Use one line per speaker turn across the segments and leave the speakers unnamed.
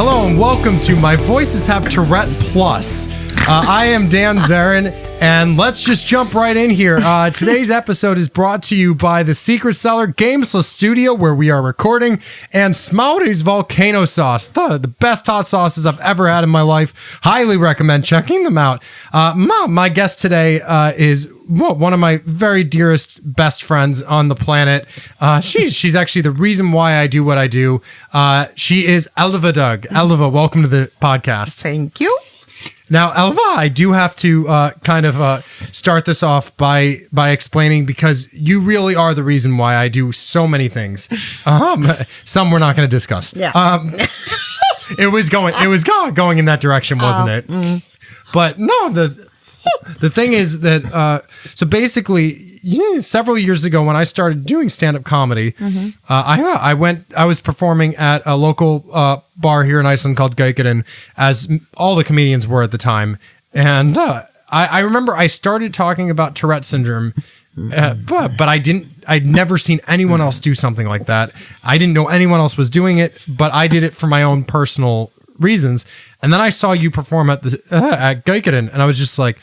Hello and welcome to my Voices Have Tourette Plus. I am Dan Zerin, and let's just jump right in here. Today's episode is brought to you by the Secret Cellar Gamesless Studio, where we are recording, and Smauri's Volcano Sauce, the best hot sauces I've ever had in my life. Highly recommend checking them out. My guest today is one of my very dearest, best friends on the planet. She's actually the reason why I do what I do. She is Elva Dögg. Elva, welcome to the podcast.
Thank you.
Now, Elva, I do have to start this off by explaining, because you really are the reason why I do so many things. Some we're not going to discuss.
Yeah.
It was going in that direction, wasn't it? But no, the thing is that so basically, several years ago when I started doing stand-up comedy, I was performing at a local bar here in Iceland called Gaukurinn, as all the comedians were at the time. And I remember I started talking about Tourette Syndrome, but I'd never seen anyone else do something like that. I didn't know anyone else was doing it, but I did it for my own personal reasons. And then I saw you perform at Gaukurinn, and I was just like,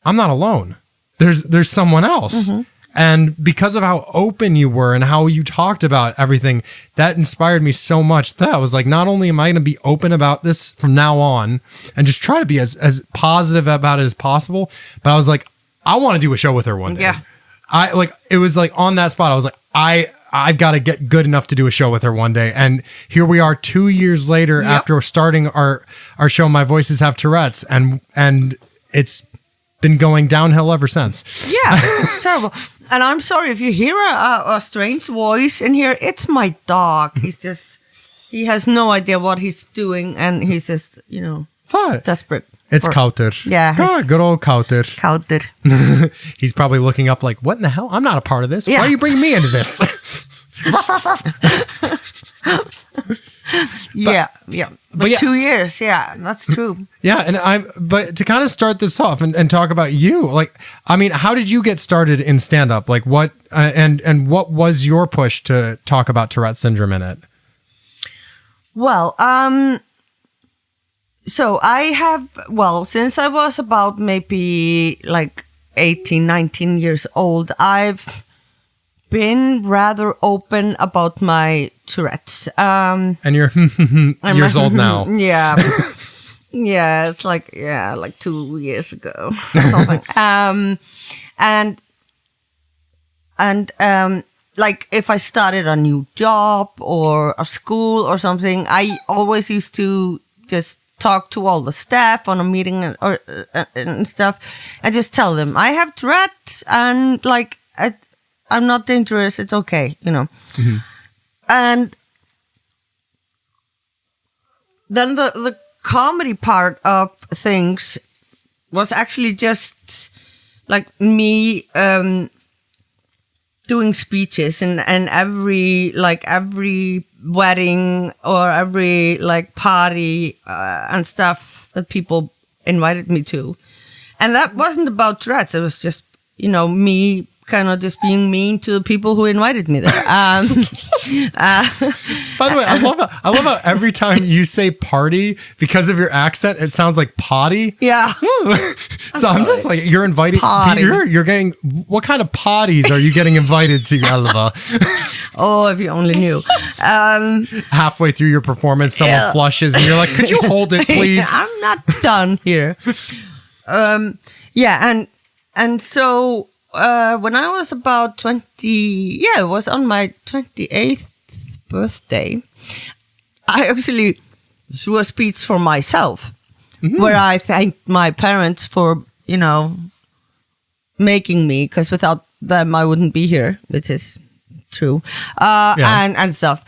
I'm not alone. There's someone else. And because of how open you were and how you talked about everything, that inspired me so much that I was like, not only am I going to be open about this from now on and just try to be as positive about it as possible, but I was like, I want to do a show with her one day. Yeah. It was like on that spot, I was like, I've got to get good enough to do a show with her one day. And here we are 2 years later after starting our show, My Voices Have Tourettes, and it's been going downhill ever since.
Yeah, it's terrible. And I'm sorry if you hear a strange voice in here. It's my dog. He has no idea what he's doing, and he's just, desperate.
It's Kauter.
Yeah.
Good old Kauter.
Kauter.
He's probably looking up like, what in the hell? I'm not a part of this.
Yeah.
Why are you bringing me into this?
But 2 years, that's true.
Yeah, but to kind of start this off and talk about you, how did you get started in stand-up? Like what, and what was your push to talk about Tourette Syndrome in it?
Well, so since I was about maybe 18, 19 years old, I've been rather open about my Tourette's. And
you're years old now.
Yeah. Yeah, it's like 2 years ago or something. If I started a new job or a school or something, I always used to just talk to all the staff on a meeting and stuff, and just tell them I have Tourette's, and I'm not dangerous. It's okay,
Mm-hmm.
And then the comedy part of things was actually just me doing speeches and every wedding or every party and stuff that people invited me to. And that wasn't about Tourette's. It was just, me kind of just being mean to the people who invited me there. By
the way, I love how every time you say party, because of your accent, it sounds like potty.
Yeah.
So I'm just like, you're inviting, you're getting, what kind of potties are you getting invited to, Elva?
Oh, if you only knew.
Halfway through your performance, someone flushes and you're like, could you hold it, please?
I'm not done here. And so when I was about 20, it was on my 28th birthday, I actually threw a speech for myself, where I thanked my parents for, making me, because without them I wouldn't be here, which is true, and stuff.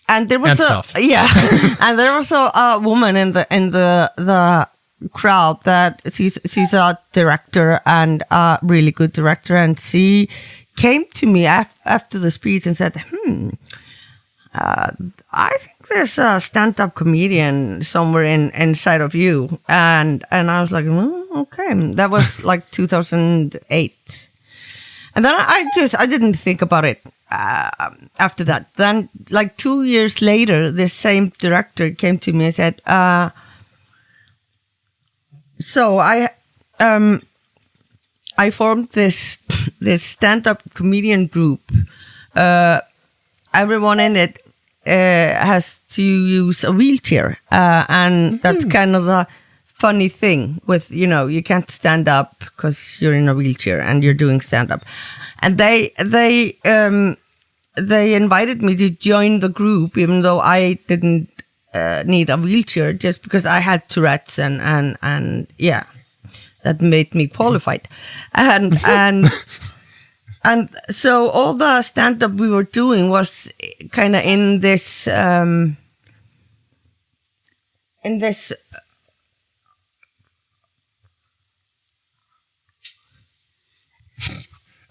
And there was and there was a woman in the crowd that she's a director, and a really good director, and she came to me after the speech and said, I think there's a stand-up comedian somewhere inside of you, and I was like, okay. That was 2008, and then I didn't think about it. after that. Then, like 2 years later, this same director came to me and said, "So I formed this stand-up comedian group. Everyone in it has to use a wheelchair, and that's kind of the funny thing with, you can't stand up because you're in a wheelchair and you're doing stand-up." And they invited me to join the group, even though I didn't need a wheelchair, just because I had Tourette's and yeah, that made me qualified. And so all the stand-up we were doing was kind of in this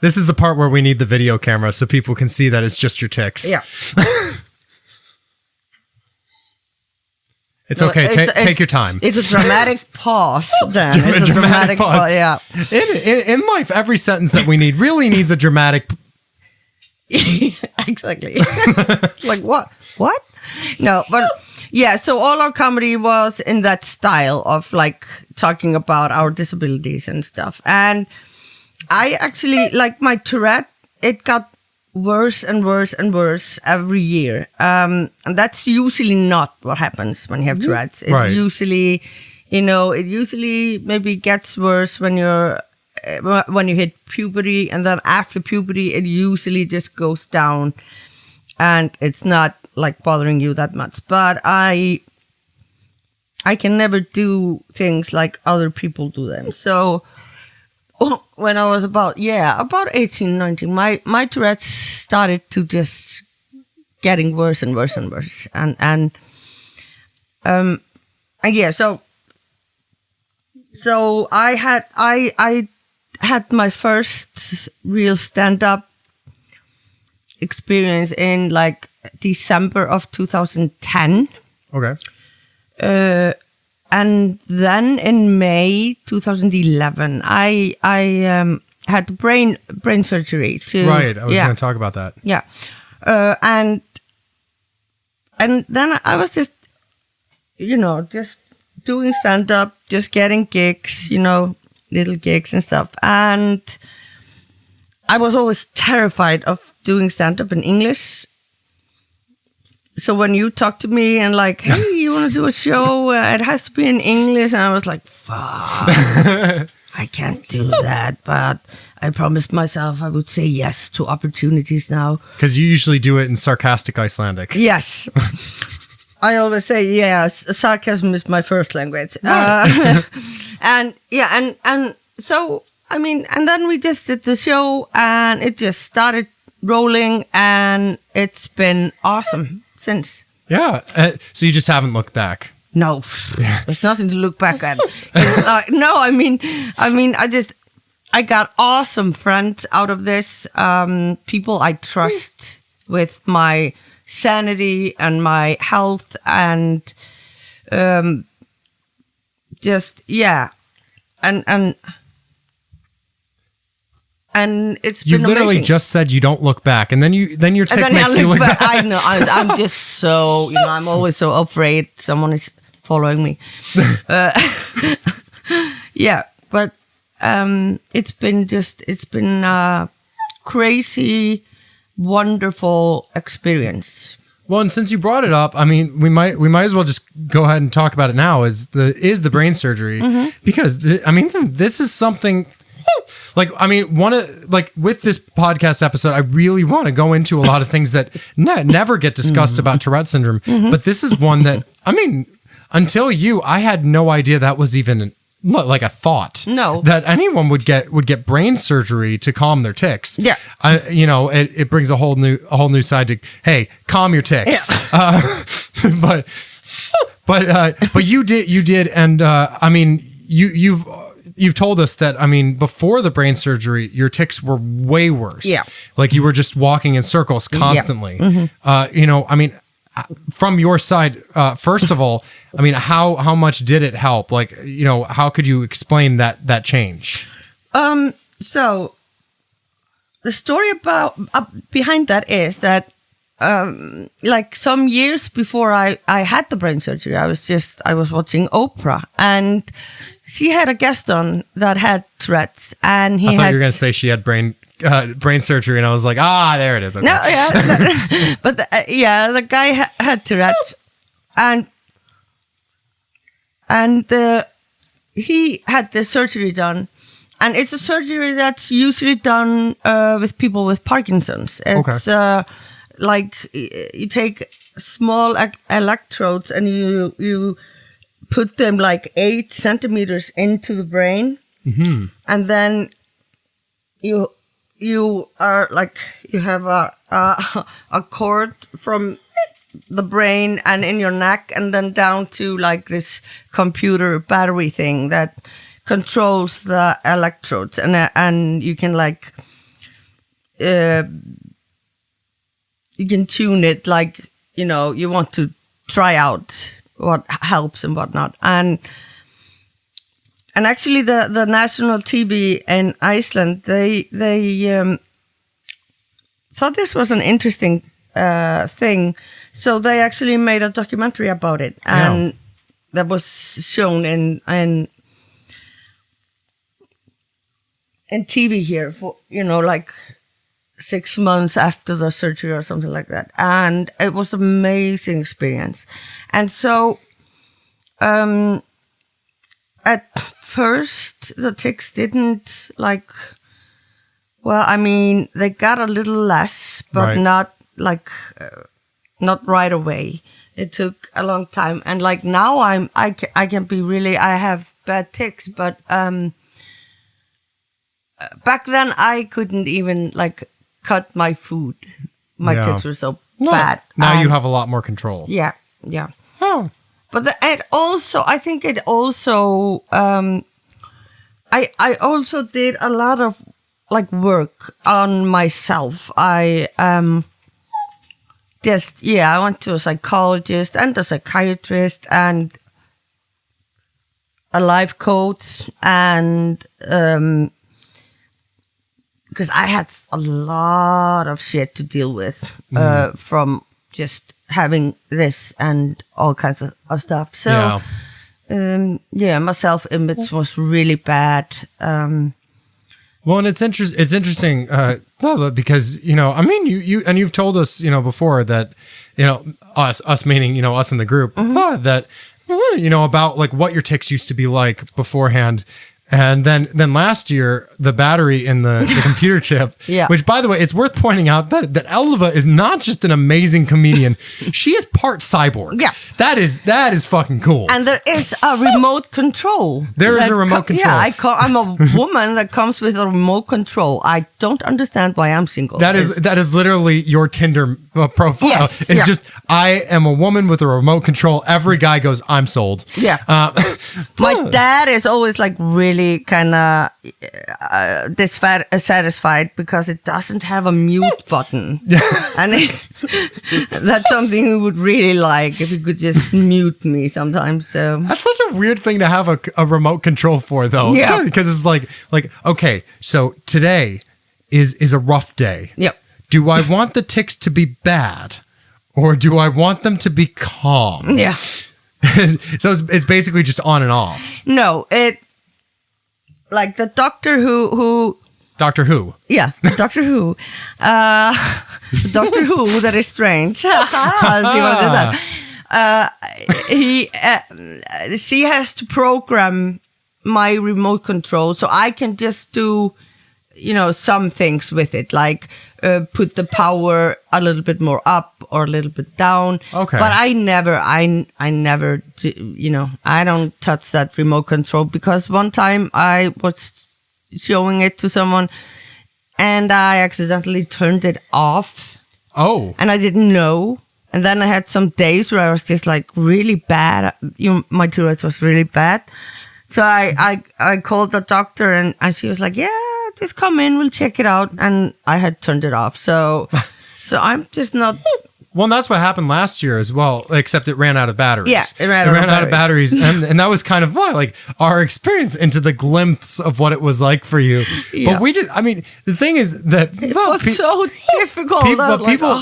This is the part where we need the video camera so people can see that it's just your tics.
Yeah.
It's okay. Take your time.
It's a dramatic pause, Dan. It's a dramatic pause. Yeah.
In life, every sentence that we need really needs a dramatic.
Exactly. Like what? What? No, but yeah. So all our comedy was in that style of like talking about our disabilities and stuff. And I actually, like my Tourette, it got worse and worse and worse every year. And that's usually not what happens when you have Tourette's. It usually, it usually maybe gets worse when you hit puberty, and then after puberty, it usually just goes down, and it's not like bothering you that much. But I can never do things like other people do them. So when I was about 18, 19, my Tourette's started to just getting worse and worse and worse. And yeah, so I had my first real stand-up experience in like December of 2010.
Okay.
And then in May 2011, I had brain surgery.
Right, I was going to talk about that.
Yeah, and then I was just, just doing stand up, just getting gigs, little gigs and stuff. And I was always terrified of doing stand up in English. So when you talk to me and like, hey, you want to do a show? It has to be in English. And I was like, fuck, I can't do that. But I promised myself I would say yes to opportunities now.
Because you usually do it in sarcastic Icelandic.
Yes. I always say, yes, sarcasm is my first language.
Right.
And so, I mean, and then we just did the show and it just started rolling and it's been awesome since.
Yeah. So you just haven't looked back.
No, there's nothing to look back at. No, I mean, I got awesome friends out of this. People I trust with my sanity and my health and just, yeah. And it's been
you literally
amazing.
Just said you don't look back, and then your tick makes you look back.
I know. I'm just so I'm always so afraid someone is following me. Yeah, but it's been a crazy, wonderful experience.
Well, and since you brought it up, I mean, we might as well just go ahead and talk about it now. Is the brain surgery because this is something. Like, I mean, with this podcast episode, I really want to go into a lot of things that never get discussed about Tourette syndrome. But this is one that, I mean, until I had no idea that was even like a thought.
No. That
anyone would get brain surgery to calm their tics.
Yeah.
It brings a whole new side to, hey, calm your tics. Yeah. But you did. And, I mean, You've told us that, I mean, before the brain surgery, your tics were way worse.
Yeah.
Like you were just walking in circles constantly. Yeah. I mean, from your side, first of all, I mean, how much did it help? Like, how could you explain that change?
So the story about behind that is that like some years before I had the brain surgery, I was watching Oprah, and she had a guest on that had Tourette's, and
I thought you were going to say she had brain surgery, and I was like, there it is. Okay.
No, yeah, but the guy had Tourette's, and he had the surgery done. And it's a surgery that's usually done with people with Parkinson's. It's like you take small electrodes and you put them like 8 centimeters into the brain, and then you are like you have a cord from the brain and in your neck, and then down to like this computer battery thing that controls the electrodes, and you can like you can tune it like you want to try out what helps and whatnot, and actually the national TV in Iceland they thought this was an interesting thing, so they actually made a documentary about it, and that was shown in TV here for, like 6 months after the surgery or something like that. And it was an amazing experience. And so, at first the tics didn't they got a little less, but not not right away. It took a long time. And like now I can be really, I have bad tics, but, back then, I couldn't even cut my food. My tics were so bad.
Now you have a lot more control.
Yeah.
Oh,
but I think it also. I also did a lot of work on myself. I went to a psychologist and a psychiatrist and a life coach, and because I had a lot of shit to deal with from just having this and all kinds of stuff. So, my self-image was really bad.
Well, and it's interesting, because you and you've told us, before that, us meaning us in the group, thought that about what your tics used to be like beforehand. And then last year, the battery in the computer chip, which, by the way, it's worth pointing out that Elva is not just an amazing comedian. She is part cyborg.
Yeah.
That is fucking cool.
And there is a remote control.
There is a remote control.
Yeah, I'm a woman that comes with a remote control. I don't understand why I'm single.
That is literally your Tinder profile.
Yes,
it's just, I am a woman with a remote control. Every guy goes, I'm sold.
Yeah. My dad is always really kind of dissatisfied because it doesn't have a mute button. And that's something he would really like if he could just mute me sometimes. So
that's such a weird thing to have a remote control for, though.
Yeah.
Because it's like, okay, so today is a rough day.
Yep.
Do I want the tics to be bad, or do I want them to be calm?
Yeah.
So it's basically just on and off.
No, like the Doctor Who.
Doctor Who.
Yeah, Doctor Who. Doctor Who, that is strange. See what I did that? She has to program my remote control so I can just do, some things with it, like put the power a little bit more up or a little bit down.
Okay.
But I never, I don't touch that remote control, because one time I was showing it to someone and I accidentally turned it off.
Oh.
And I didn't know. And then I had some days where I was just really bad. My Tourette's was really bad. So I called the doctor and she was like, yeah, just come in, we'll check it out. And I had turned it off. So I'm just not
Well, and that's what happened last year as well, except it ran out of batteries.
Yeah,
it ran out of batteries. And that was kind of like our experience into the glimpse of what it was like for you. Yeah. But we did, I mean, the thing is that
it was so difficult.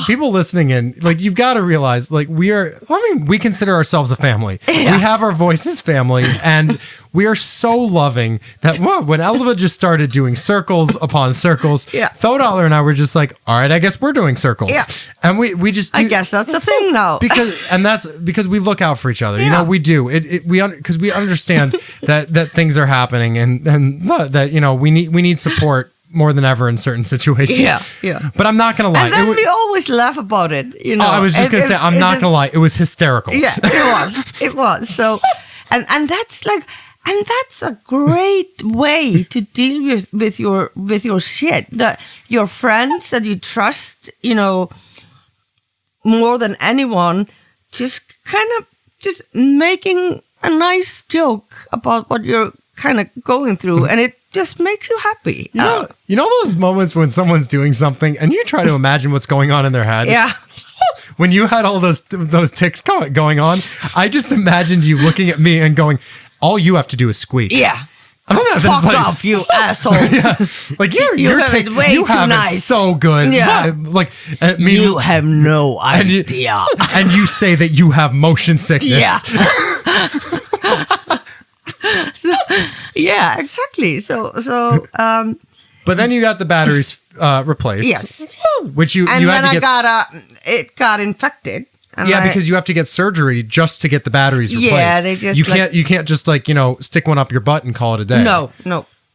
People listening in, like, you've got to realize, like, we consider ourselves a family. Yeah. We have our Voices family, and we are so loving that when Elva just started doing circles upon circles, Thodollar and I were just like, all right, I guess we're doing circles. Yeah. And we just
I guess that's the thing now.
That's because we look out for each other. Yeah. You know, we do. Because we understand that things are happening and that, you know, we need support more than ever in certain situations.
Yeah.
But I'm not going to lie.
And then we always laugh about it, you know.
I was just going to say, I'm not going to lie. It was hysterical.
Yeah, it was. So, and that's like, and that's a great way to deal with your shit. Your friends that you trust, you know, more than anyone, just making a nice joke about what you're kind of going through, and it just makes you happy.
You know those moments when someone's doing something and you try to imagine what's going on in their head?
Yeah.
When you had all those tics going on, I just imagined you looking at me and going, all you have to do is squeak.
Yeah.
Fuck
off, you asshole.
Yeah. Like you have it so good.
Yeah.
Like
you have no idea.
And you say that you have motion sickness.
Yeah. Yeah, exactly. So
but then you got the batteries replaced.
Yes.
Which you
and
had to
get it got infected.
Because you have to get surgery just to get the batteries replaced.
Yeah, they just
you can't just, like, you know, stick one up your butt and call it a day.
No.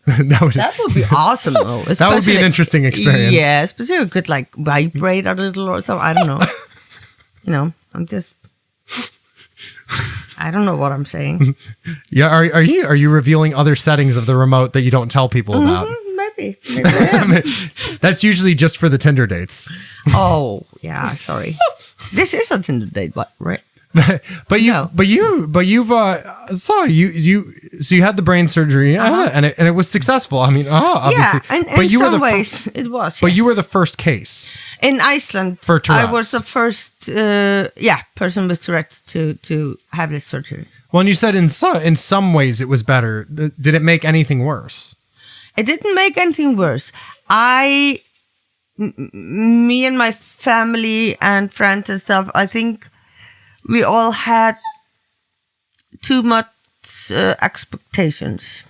that would be awesome though.
That would be an interesting experience.
Yeah, especially it could like vibrate a little or something. I don't know. You know, I don't know what I'm saying.
Yeah, are you revealing other settings of the remote that you don't tell people about?
Maybe I am.
That's usually just for the Tinder dates.
Oh yeah, sorry. This is a Tinder date, right?
So you had the brain surgery and it was successful. I mean, obviously.
Yeah, and in some ways it was.
But you were the first case
in Iceland
for Tourette's.
I was the first, person with Tourette's to have this surgery.
Well, and you said in some ways it was better. Did it make anything worse?
It didn't make anything worse. Me and my family and friends and stuff, I think we all had too much expectations.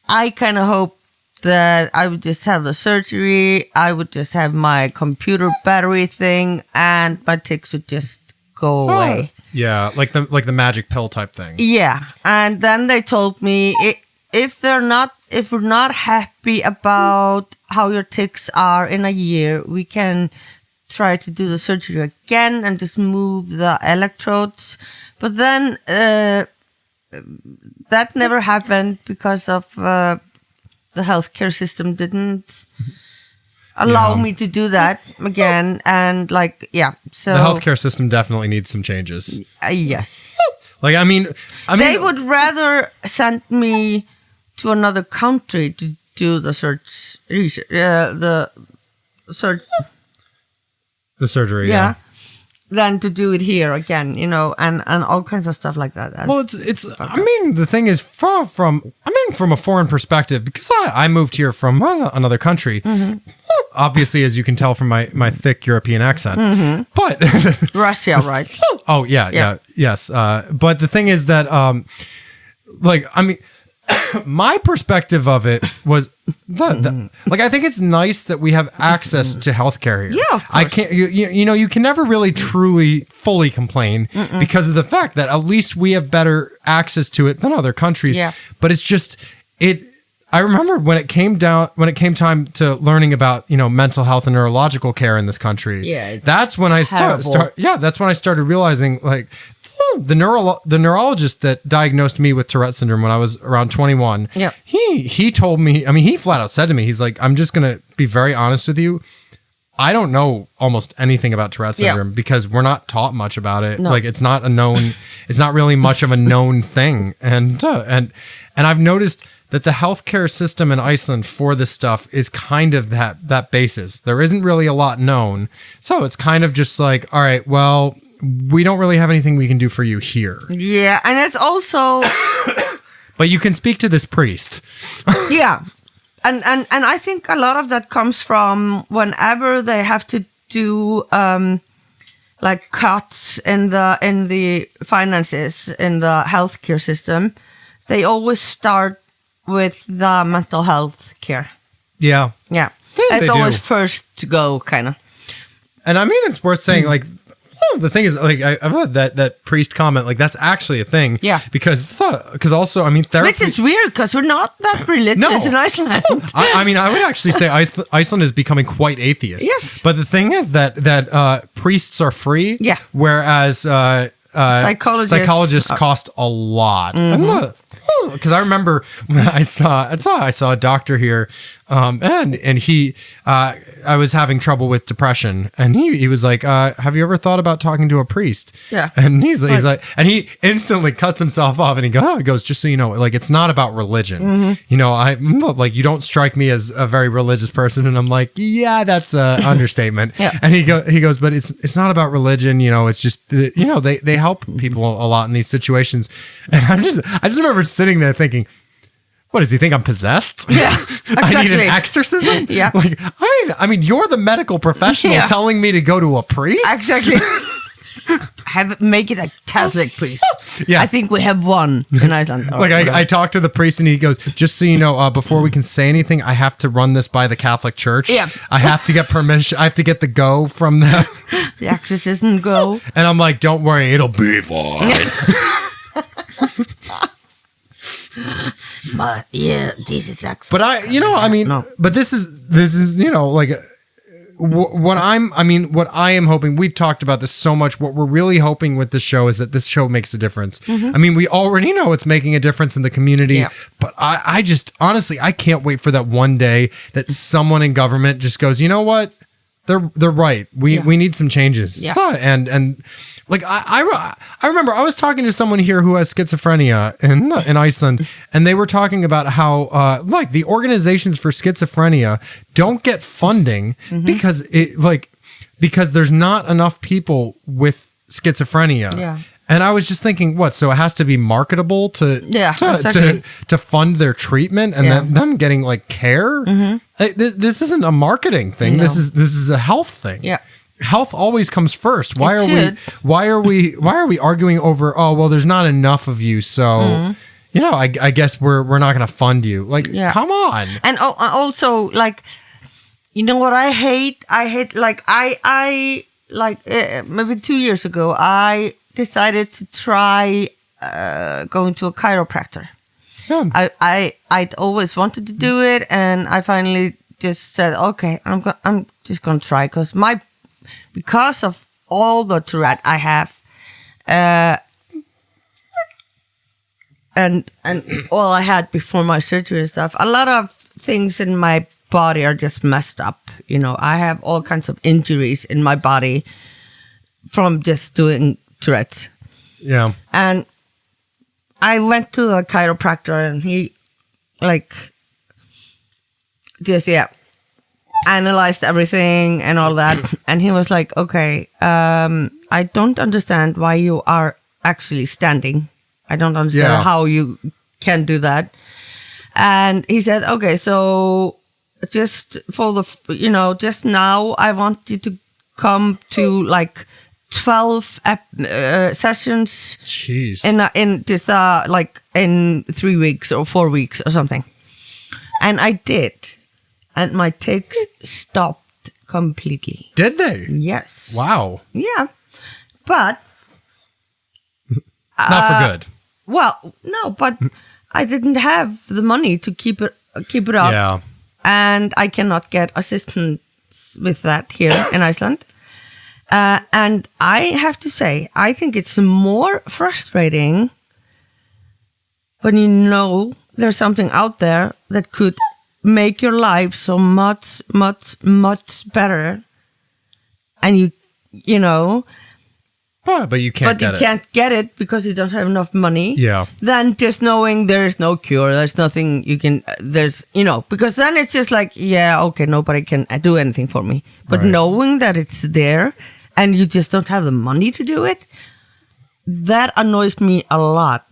I kind of hoped that I would just have the surgery, I would just have my computer battery thing, and my tics would just go away.
Yeah, like the magic pill type thing.
Yeah, and then they told me if we're not happy about how your tics are in a year, we can try to do the surgery again and just move the electrodes. But then that never happened because of the healthcare system didn't allow me to do that again. And so
the healthcare system definitely needs some changes.
Yes.
Like, I mean,
they would rather send me to another country to do the
surgery,
than to do it here again, you know, and all kinds of stuff like that.
Well, it's. I mean, the thing is, from a foreign perspective, because I moved here from another country. Mm-hmm. Obviously, as you can tell from my thick European accent, but
Russia, right?
Oh yeah, yes. But the thing is that, my perspective of it was I think it's nice that we have access to healthcare here.
Yeah, of course.
I can't, you can never really truly fully complain because of the fact that at least we have better access to it than other countries.
Yeah.
But it's just I remember when it came time to learning about, mental health and neurological care in this country.
Yeah.
That's when I that's when I started realizing, like, the neurologist that diagnosed me with Tourette syndrome when I was around 21, he told me, he flat out said to me, he's like, I'm just going to be very honest with you. I don't know almost anything about Tourette syndrome because we're not taught much about it.
No.
Like it's not really much of a known thing. And I've noticed that the healthcare system in Iceland for this stuff is kind of that basis. There isn't really a lot known. So it's kind of just like, all right, well, we don't really have anything we can do for you here.
Yeah. And it's also...
But you can speak to this priest.
Yeah. And I think a lot of that comes from whenever they have to do like cuts in the finances in the healthcare system, they always start with the mental health care.
Yeah.
Yeah.
Yeah,
it's always first to go, kind of.
And I mean, it's worth saying, like, the thing is, like, I've heard that priest comment, like, that's actually a thing.
Yeah.
Because also, I mean, therapy.
Which is weird because we're not that religious in Iceland.
I mean, I would actually say Iceland is becoming quite atheist.
Yes.
But the thing is that priests are free.
Yeah.
Whereas psychologists
Oh.
cost a lot. Because I remember when I saw a doctor here, and I was having trouble with depression, and he was like, "Have you ever thought about talking to a priest?"
Yeah.
And he's like, and he instantly cuts himself off, and he goes, "Just so you know, like it's not about religion. You know, I'm like you don't strike me as a very religious person." And I'm like, "Yeah, that's an understatement."
Yeah.
And he goes, "But it's not about religion. You know, it's just you know they help people a lot in these situations." And I just remember sitting there thinking, what does he think I'm possessed?
Yeah, exactly.
I need an exorcism?
Yeah.
Like, I mean, you're the medical professional telling me to go to a priest?
Exactly. Make it a Catholic priest.
Yeah.
I think we have one in Iceland.
Like I talked to the priest and he goes, just so you know, before we can say anything, I have to run this by the Catholic Church.
Yeah.
I have to get permission. I have to get the go from them.
The exorcism go.
And I'm like, don't worry, it'll be fine.
But yeah, Jesus sucks.
But but this is, you know, like what I am hoping, we talked about this so much. What we're really hoping with this show is that this show makes a difference. I mean, we already know it's making a difference in the community, but I just, honestly, I can't wait for that one day that someone in government just goes, you know what? They're right. We need some changes.
Yeah.
And like I remember I was talking to someone here who has schizophrenia in Iceland, and they were talking about how like the organizations for schizophrenia don't get funding because there's not enough people with schizophrenia.
Yeah.
And I was just thinking, what? So it has to be marketable to fund their treatment and then them getting like care. This isn't a marketing thing. No. This is a health thing.
Yeah.
Health always comes first. Why are we arguing over? Oh well, there's not enough of you, so you know, I guess we're not going to fund you. Like, come on.
And also, like, you know what I hate? I hate maybe 2 years ago, I decided to try going to a chiropractor. Yeah. I'd always wanted to do it, and I finally just said, okay, I'm just gonna try because of all the Tourette I have, and all I had before my surgery and stuff. A lot of things in my body are just messed up. You know, I have all kinds of injuries in my body from just doing Tourette's.
Yeah.
And I went to a chiropractor, and he analyzed everything and all that. And he was like, okay, I don't understand why you are actually standing. I don't understand how you can do that. And he said, okay, so just for just now, I want you to come to like 12 sessions.
Jeez.
in just in 3 weeks or 4 weeks or something. And I did, and my tics stopped completely.
Did they?
Yes.
Wow.
Yeah, but
not for good.
Well, no, but I didn't have the money to keep it up.
Yeah.
And I cannot get assistance with that here in Iceland. And I have to say, I think it's more frustrating when you know there's something out there that could make your life so much, much, much better and you know,
but you can't
get it because you don't have enough money.
Yeah.
Then just knowing there is no cure, there's nothing you can, because then it's just like, yeah, okay, nobody can do anything for me. But knowing that it's there and you just don't have the money to do it, that annoys me a lot.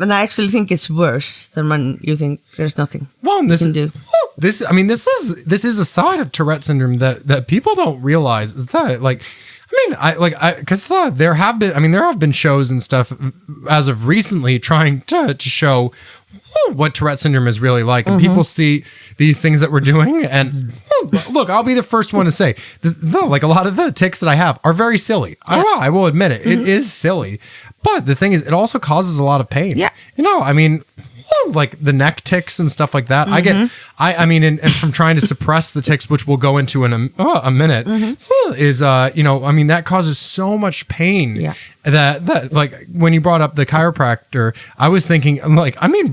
And I actually think it's worse than when you think there's nothing you can do.
This is a side of Tourette syndrome that people don't realize, is that because there have been shows and stuff as of recently trying to show what Tourette syndrome is really like, and people see these things that we're doing, and look, I'll be the first one to say like a lot of the tics that I have are very silly. Yeah. I will admit it. It is silly, but the thing is, it also causes a lot of pain. Yeah, like the neck tics and stuff like that. I mean, and from trying to suppress the tics, which we'll go into in a minute, that causes so much pain. Yeah. That like when you brought up the chiropractor, I was thinking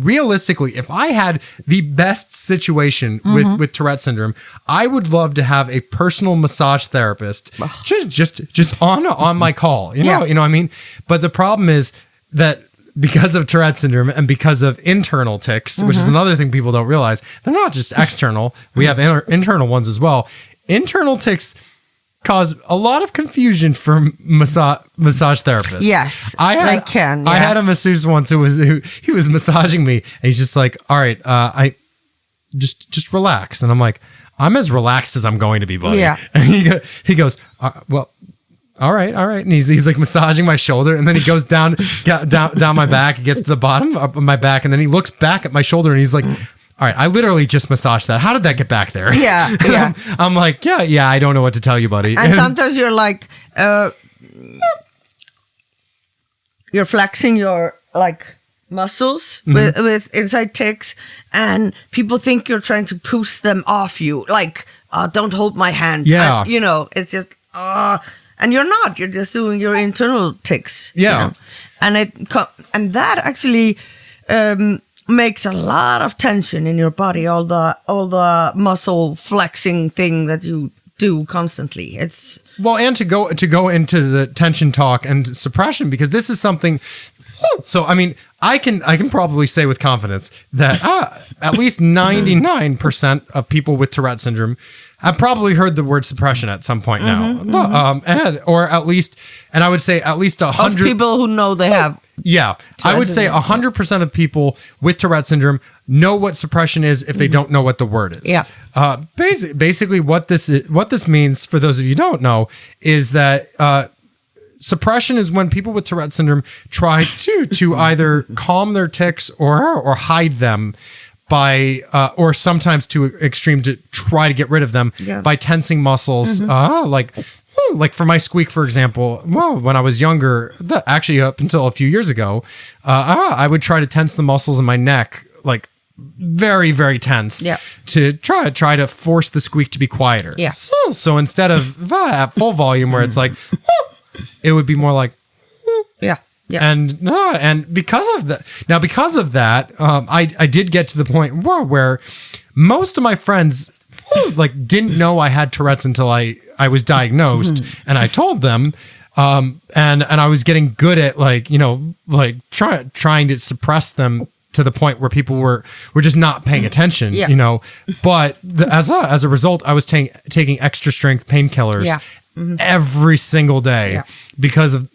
realistically, if I had the best situation with Tourette syndrome, I would love to have a personal massage therapist just on my call. You know what I mean? But the problem is that because of Tourette syndrome and because of internal tics, which is another thing people don't realize, they're not just external. We have internal ones as well. Internal tics cause a lot of confusion for massage therapists.
Yes,
I had a masseuse once who was massaging me, and he's just like, "All right, I just relax," and I'm like, "I'm as relaxed as I'm going to be, buddy." Yeah, and he goes, "Well." All right. And he's like massaging my shoulder, and then he goes down my back. He gets to the bottom of my back, and then he looks back at my shoulder, and he's like, all right, I literally just massaged that. How did that get back there? Yeah. I'm like, yeah, I don't know what to tell you, buddy.
And sometimes you're like, you're flexing your like muscles with inside tics, and people think you're trying to push them off you. Like, don't hold my hand. Yeah. It's just, and you're not. You're just doing your internal tics. Yeah, and that actually makes a lot of tension in your body. All the muscle flexing thing that you do constantly. It's
and to go into the tension talk and suppression, because this is something. So I can probably say with confidence that at least 99% of people with Tourette syndrome have probably heard the word suppression at some point now, or at least, and I would say at least 100
people who know they have.
Yeah, I would say 100% of people with Tourette syndrome know what suppression is if they don't know what the word is. Yeah. Basically, what this means, for those of you who don't know, is that suppression is when people with Tourette syndrome try to either calm their tics or hide them by, or sometimes to extreme to try to get rid of them by tensing muscles. Like for my squeak, for example, when I was younger, actually up until a few years ago, I would try to tense the muscles in my neck, like very, very tense, to try to force the squeak to be quieter. Yeah. So instead of at full volume where it's like, it would be more like,
yeah.
And because of that, I did get to the point where most of my friends like didn't know I had Tourette's until I was diagnosed, and I told them, and I was getting good at trying to suppress them to the point where people were just not paying attention, but as a result, I was taking extra strength painkillers every single day because of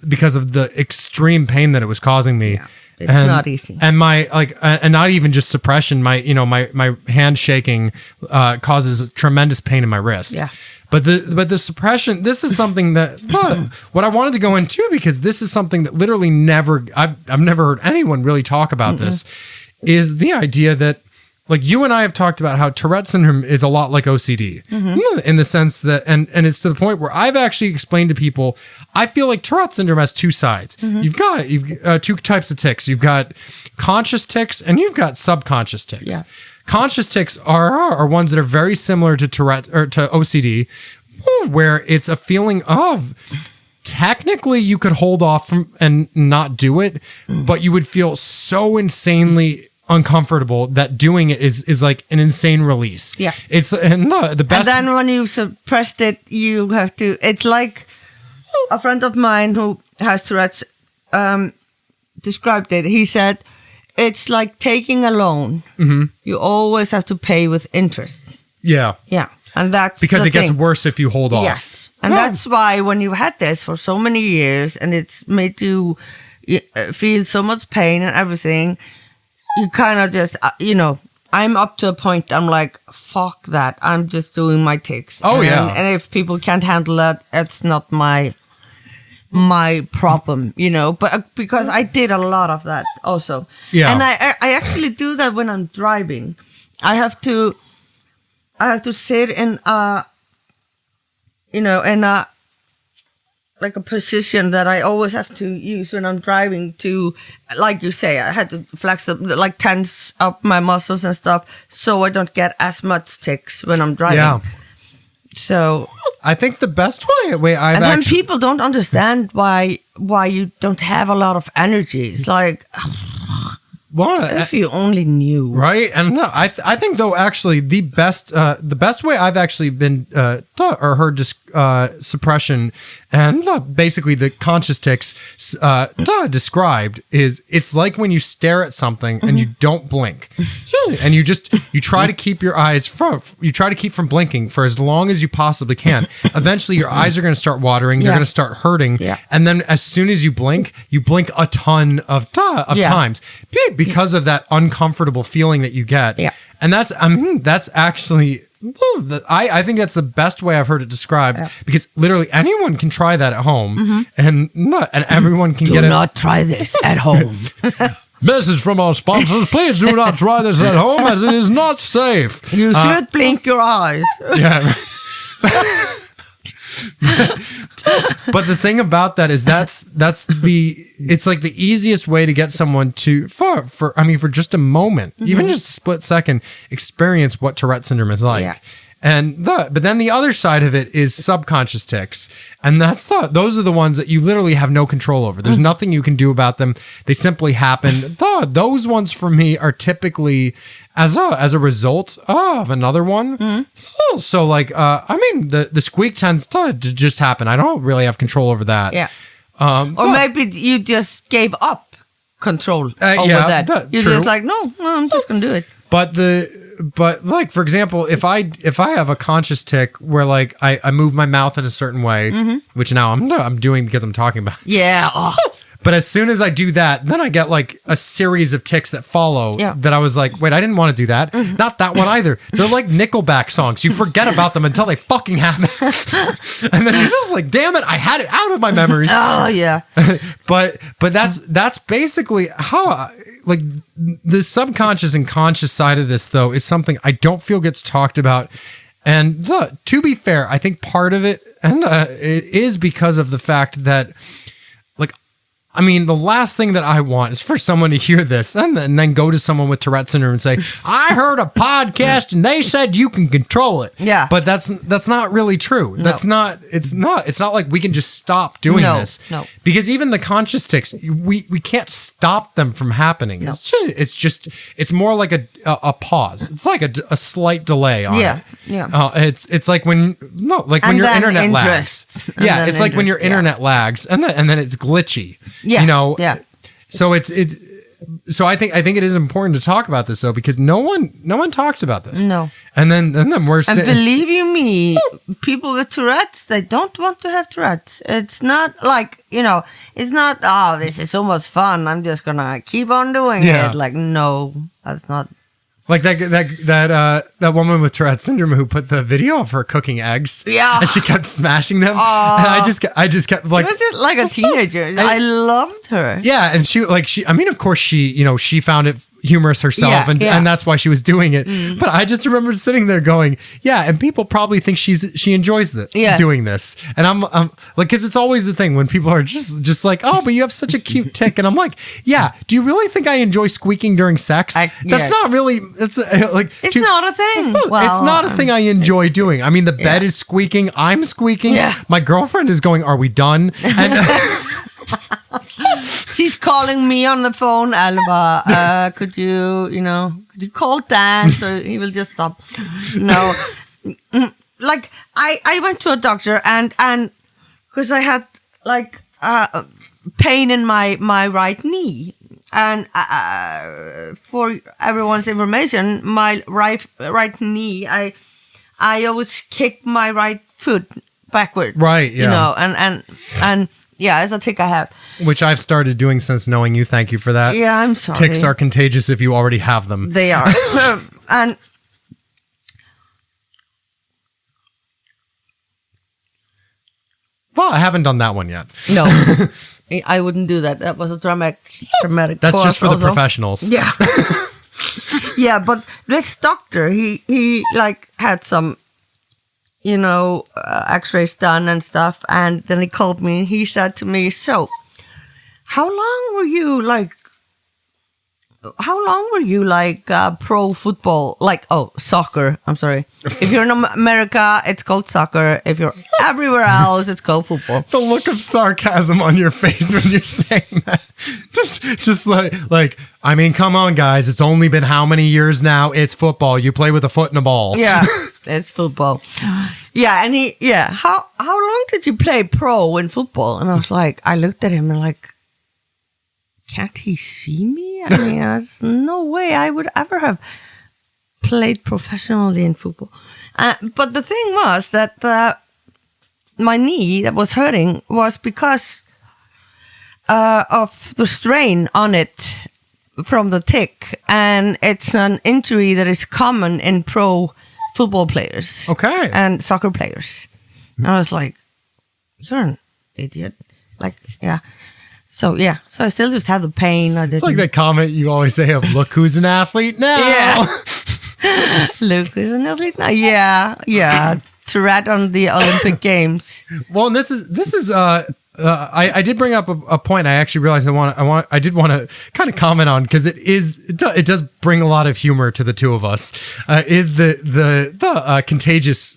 the extreme pain that it was causing me. Yeah.
It's not easy.
And my and not even just suppression, my hand shaking causes tremendous pain in my wrist. Yeah. But the suppression, this is something that what I wanted to go into, because this is something that literally I've never heard anyone really talk about this, is the idea that, like, you and I have talked about how Tourette syndrome is a lot like OCD in the sense that, and it's to the point where I've actually explained to people, I feel like Tourette syndrome has two sides. You've got two types of tics. You've got conscious tics and you've got subconscious tics. Yeah. Conscious tics are ones that are very similar to Tourette or to OCD, where it's a feeling of, technically you could hold off from and not do it, but you would feel so insanely uncomfortable that doing it is like an insane release.
Yeah.
It's and the best.
And then when you suppressed it, you have to. It's like a friend of mine who has Tourette's described it. He said, "It's like taking a loan. Mm-hmm. You always have to pay with interest."
Yeah.
Yeah, and that's
because it gets
thing.
worse if you hold off.
Yes, and that's why when you had this for so many years and it's made you feel so much pain and everything, you kind of just, I'm up to a point, I'm like, fuck that. I'm just doing my tics.
Oh, yeah.
And if people can't handle that, it's not my problem, but because I did a lot of that also.
Yeah.
And I actually do that when I'm driving. I have to sit in like a position that I always have to use when I'm driving to, like you say, I had to flex like tense up my muscles and stuff so I don't get as much tics when I'm driving.
Yeah.
So
I think the best way I've
and then people don't understand why you don't have a lot of energy. It's like, if you only knew,
right? And no, I think though actually the best way I've actually been taught or heard suppression and basically the conscious tics described is it's like when you stare at something and you don't blink, and you try to keep your eyes from blinking for as long as you possibly can. Eventually, your eyes are going to start watering. They're going to start hurting, and then as soon as you blink a ton of times because of that uncomfortable feeling that you get. Yeah. And that's actually, I think that's the best way I've heard it described because literally anyone can try that at home and everyone can get it.
Do not try this at home.
Message from our sponsors, please do not try this at home as it is not safe.
You should blink your eyes.
Yeah. But the thing about that is it's like the easiest way to get someone to for just a moment, even just a split second, experience what Tourette syndrome is like. Yeah. But then the other side of it is subconscious tics, and those are the ones that you literally have no control over. There's nothing you can do about them; they simply happen. Those ones for me are typically as a result of another one. So like, the squeak tends to just happen. I don't really have control over that.
Yeah. Or maybe you just gave up control over that. You're
true.
just like, no, I'm just gonna do it.
But like, for example, if I have a conscious tic where like I move my mouth in a certain way, which now I'm doing because I'm talking about it.
Yeah. Oh.
But as soon as I do that, then I get like a series of tics that follow that I was like, wait, I didn't want to do that. Not that one either. They're like Nickelback songs. You forget about them until they fucking happen. And then you're just like, damn it, I had it out of my memory.
Oh, yeah.
But that's basically how like the subconscious and conscious side of this, though, is something I don't feel gets talked about. And to be fair, I think part of it is because of the fact that, the last thing that I want is for someone to hear this and then go to someone with Tourette syndrome and say, I heard a podcast and they said you can control it.
Yeah.
But that's not really true. No. It's not like we can just stop doing this.
No.
Because even the conscious tics, we can't stop them from happening. No. It's more like a pause. It's like a slight delay on it.
Yeah.
It's like when your internet lags. Yeah, it's like when your internet lags and then it's glitchy.
Yeah.
So so I think it is important to talk about this though, because no one talks about this.
No.
And then we're
and believe you me, people with Tourette's, they don't want to have Tourette's. It's not like, it's not, this is so much fun, I'm just gonna keep on doing it. Like, no, that's not.
Like that woman with Tourette syndrome who put the video of her cooking eggs. Yeah. And she kept smashing them. And I just kept like.
She was just like a teenager. I loved her.
Yeah. And she of course she found it humorous herself and that's why she was doing it. But I just remember sitting there going, and people probably think she enjoys doing this. And I'm like, because it's always the thing when people are just like, oh, but you have such a cute tic. And I'm like, yeah, do you really think I enjoy squeaking during sex? That's not really, it's like.
It's not a thing. Well,
it's not a thing I enjoy doing. I mean, the bed is squeaking. I'm squeaking. Yeah. My girlfriend is going, are we done? And
She's calling me on the phone, Alva. Could you call Dan so he will just stop? No. Like, I went to a doctor and because I had like pain in my right knee. And for everyone's information, my right knee, I always kick my right foot backwards.
Right, yeah.
And yeah, it's a tick I have.
Which I've started doing since knowing you. Thank you for that.
Yeah, I'm sorry.
Ticks are contagious if you already have them.
They are. And
well, I haven't done that one yet.
No. I wouldn't do that. That was a dramatic.
That's just for the professionals.
Yeah. Yeah, but this doctor, he like had some, X-rays done and stuff, and then he called me and he said to me, "So, how long were you like pro football? Soccer. I'm sorry. If you're in America, it's called soccer. If you're everywhere else, it's called football."
The look of sarcasm on your face when you're saying that. Just like, I mean, come on, guys. It's only been how many years now? It's football. You play with a foot and a ball.
Yeah, it's football. Yeah, and how long did you play pro in football? And I was like, I looked at him and like, can't he see me? I mean, there's no way I would ever have played professionally in football. But the thing was that my knee that was hurting was because of the strain on it from the tick. And it's an injury that is common in pro football players.
Okay.
And soccer players. And I was like, you're an idiot. Like, yeah. So I still just have the pain.
It's like that comment you always say of "Look who's an athlete now."
Yeah. Look who's an athlete now. Yeah. Tourette on the Olympic Games.
Well, and this is I did bring up a point. I actually realized I did want to kind of comment on, because it does bring a lot of humor to the two of us. Is the contagious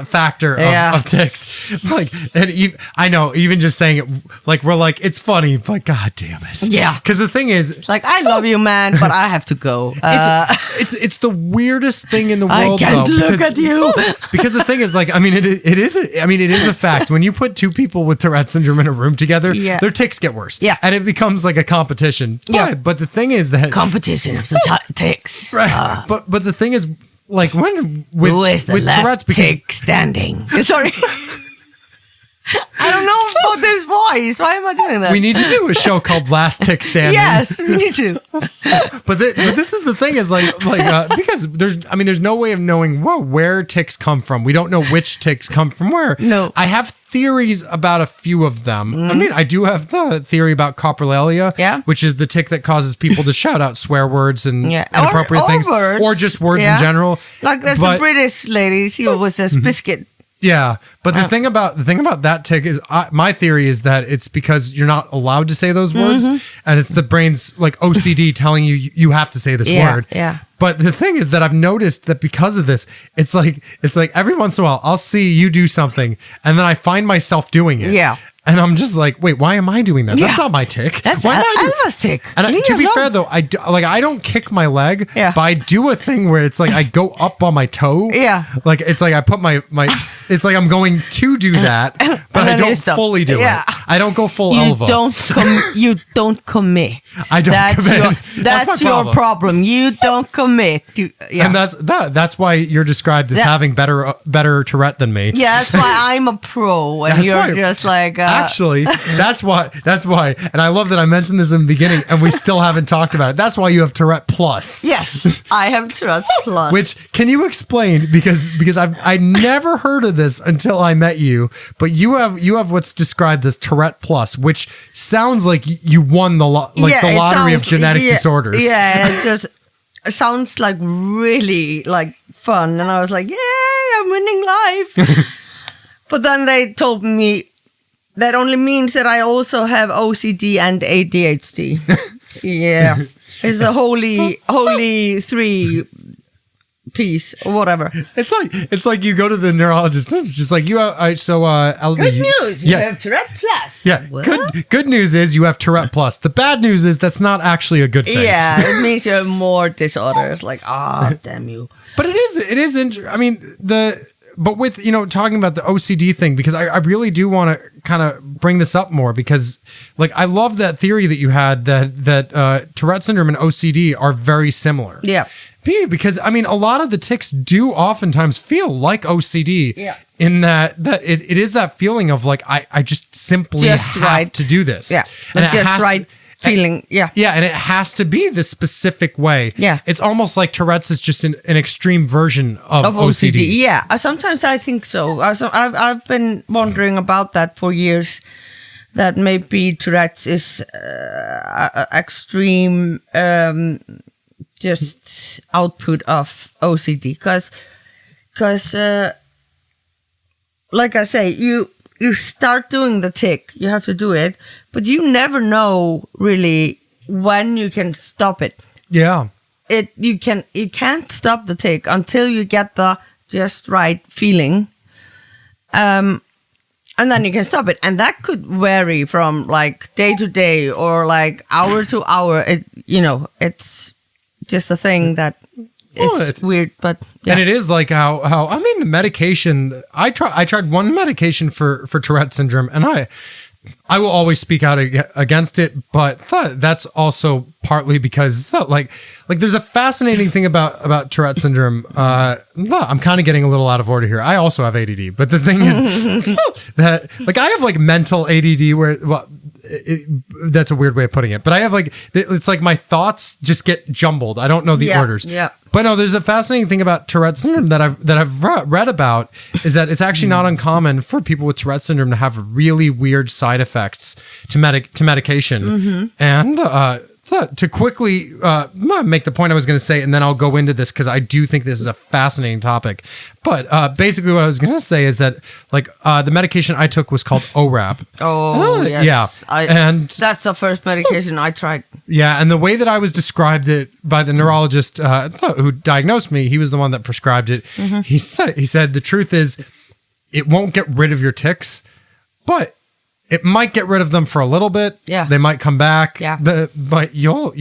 factor of ticks? Like, and I know, even just saying it, like, we're like, it's funny, but god damn it,
yeah.
Because the thing is,
it's like, I love you, man, but I have to go.
It's the weirdest thing in the world.
I can't look at you.
Because the thing is, like, I mean, it is a fact. When you put two people with Tourette syndrome in a room together, their ticks get worse.
Yeah.
And it becomes like a competition.
Yeah.
But the thing is that
competition of the ticks.
Right. But the thing is, like, when
who is the left
Tourette's,
tick standing? Sorry. I don't know about this voice. Why am I doing that?
We need to do a show called Last Tick Standing.
Yes, we need to.
But this is the thing, is because there's no way of knowing where ticks come from. We don't know which ticks come from where.
No.
I have theories about a few of them. I mean, I do have the theory about coprolalia, which is the tick that causes people to shout out swear words and inappropriate things,
words.
or just words in general.
Like there's a British lady, she always says biscuit.
Yeah, but the thing about that tick is, my theory is that it's because you're not allowed to say those words, and it's the brain's like OCD telling you have to say this word.
Yeah.
But the thing is that I've noticed that because of this, it's like every once in a while I'll see you do something, and then I find myself doing it.
Yeah.
And I'm just like, wait, why am I doing that? That's not my tick.
That's Elva's tick.
And to be fair, though, I don't kick my leg, but I do a thing where it's like I go up on my toe.
Yeah.
Like, it's like I put my it's like I'm going to do that, but I don't fully do it. I don't go full Elva.
You don't commit.
I don't commit.
That's your problem. You don't commit.
And that's why you're described as having better Tourette than me.
Yeah, that's why I'm a pro, and you're just like...
Actually, that's why. And I love that I mentioned this in the beginning, and we still haven't talked about it. That's why you have Tourette Plus.
Yes, I have Tourette Plus.
Which, can you explain? Because I never heard of this until I met you. But you have what's described as Tourette Plus, which sounds like you won the lottery of genetic disorders.
Yeah, it sounds like really like fun, and I was like, yay, I'm winning life. But then they told me that only means that I also have OCD and ADHD. Yeah. It's the holy three piece or whatever.
It's like you go to the neurologist. It's just like you. Elva,
good news. You have Tourette Plus.
Yeah. Good news is you have Tourette Plus. The bad news is that's not actually a good thing.
Yeah, it means you have more disorders. Like, damn you.
But it is. I mean, but with, talking about the OCD thing, because I really do want to kind of bring this up more, because like I love that theory that you had that Tourette syndrome and OCD are very similar.
Yeah.
Because I mean, a lot of the tics do oftentimes feel like OCD.
Yeah.
In that it is that feeling of like I just simply have to do this.
Yeah.
And it
just right. Feeling, yeah.
Yeah, and it has to be this specific way.
Yeah.
It's almost like Tourette's is just an extreme version of OCD.
Yeah, sometimes I think so. I've been wondering about that for years, that maybe Tourette's is extreme just output of OCD. Because like I say, you start doing the tic, you have to do it, but you never know really when you can stop it.
Yeah.
You can't stop the tic until you get the just right feeling. And then you can stop it. And that could vary from like day to day or like hour to hour. It's just a thing that it's weird, but yeah.
And it is like how I mean, the medication, I tried one medication for Tourette syndrome, and I will always speak out against it, but that's also partly because like there's a fascinating thing about Tourette syndrome. I'm kind of getting a little out of order here. I also have ADD, but the thing is that like I have like mental ADD where that's a weird way of putting it, but I have like, it's like my thoughts just get jumbled. I don't know the orders.
Yeah.
But no, there's a fascinating thing about Tourette syndrome that I've read about, is that it's actually not uncommon for people with Tourette syndrome to have really weird side effects to medication. Mm-hmm. And to quickly make the point I was going to say, and then I'll go into this because I do think this is a fascinating topic. But basically what I was going to say is that like the medication I took was called ORAP.
Oh, yes.
Yeah. And
that's the first medication I tried.
Yeah, and the way that I was described it by the neurologist who diagnosed me, he was the one that prescribed it. Mm-hmm. He said the truth is it won't get rid of your tics, but it might get rid of them for a little bit.
Yeah.
They might come back.
Yeah.
But you'll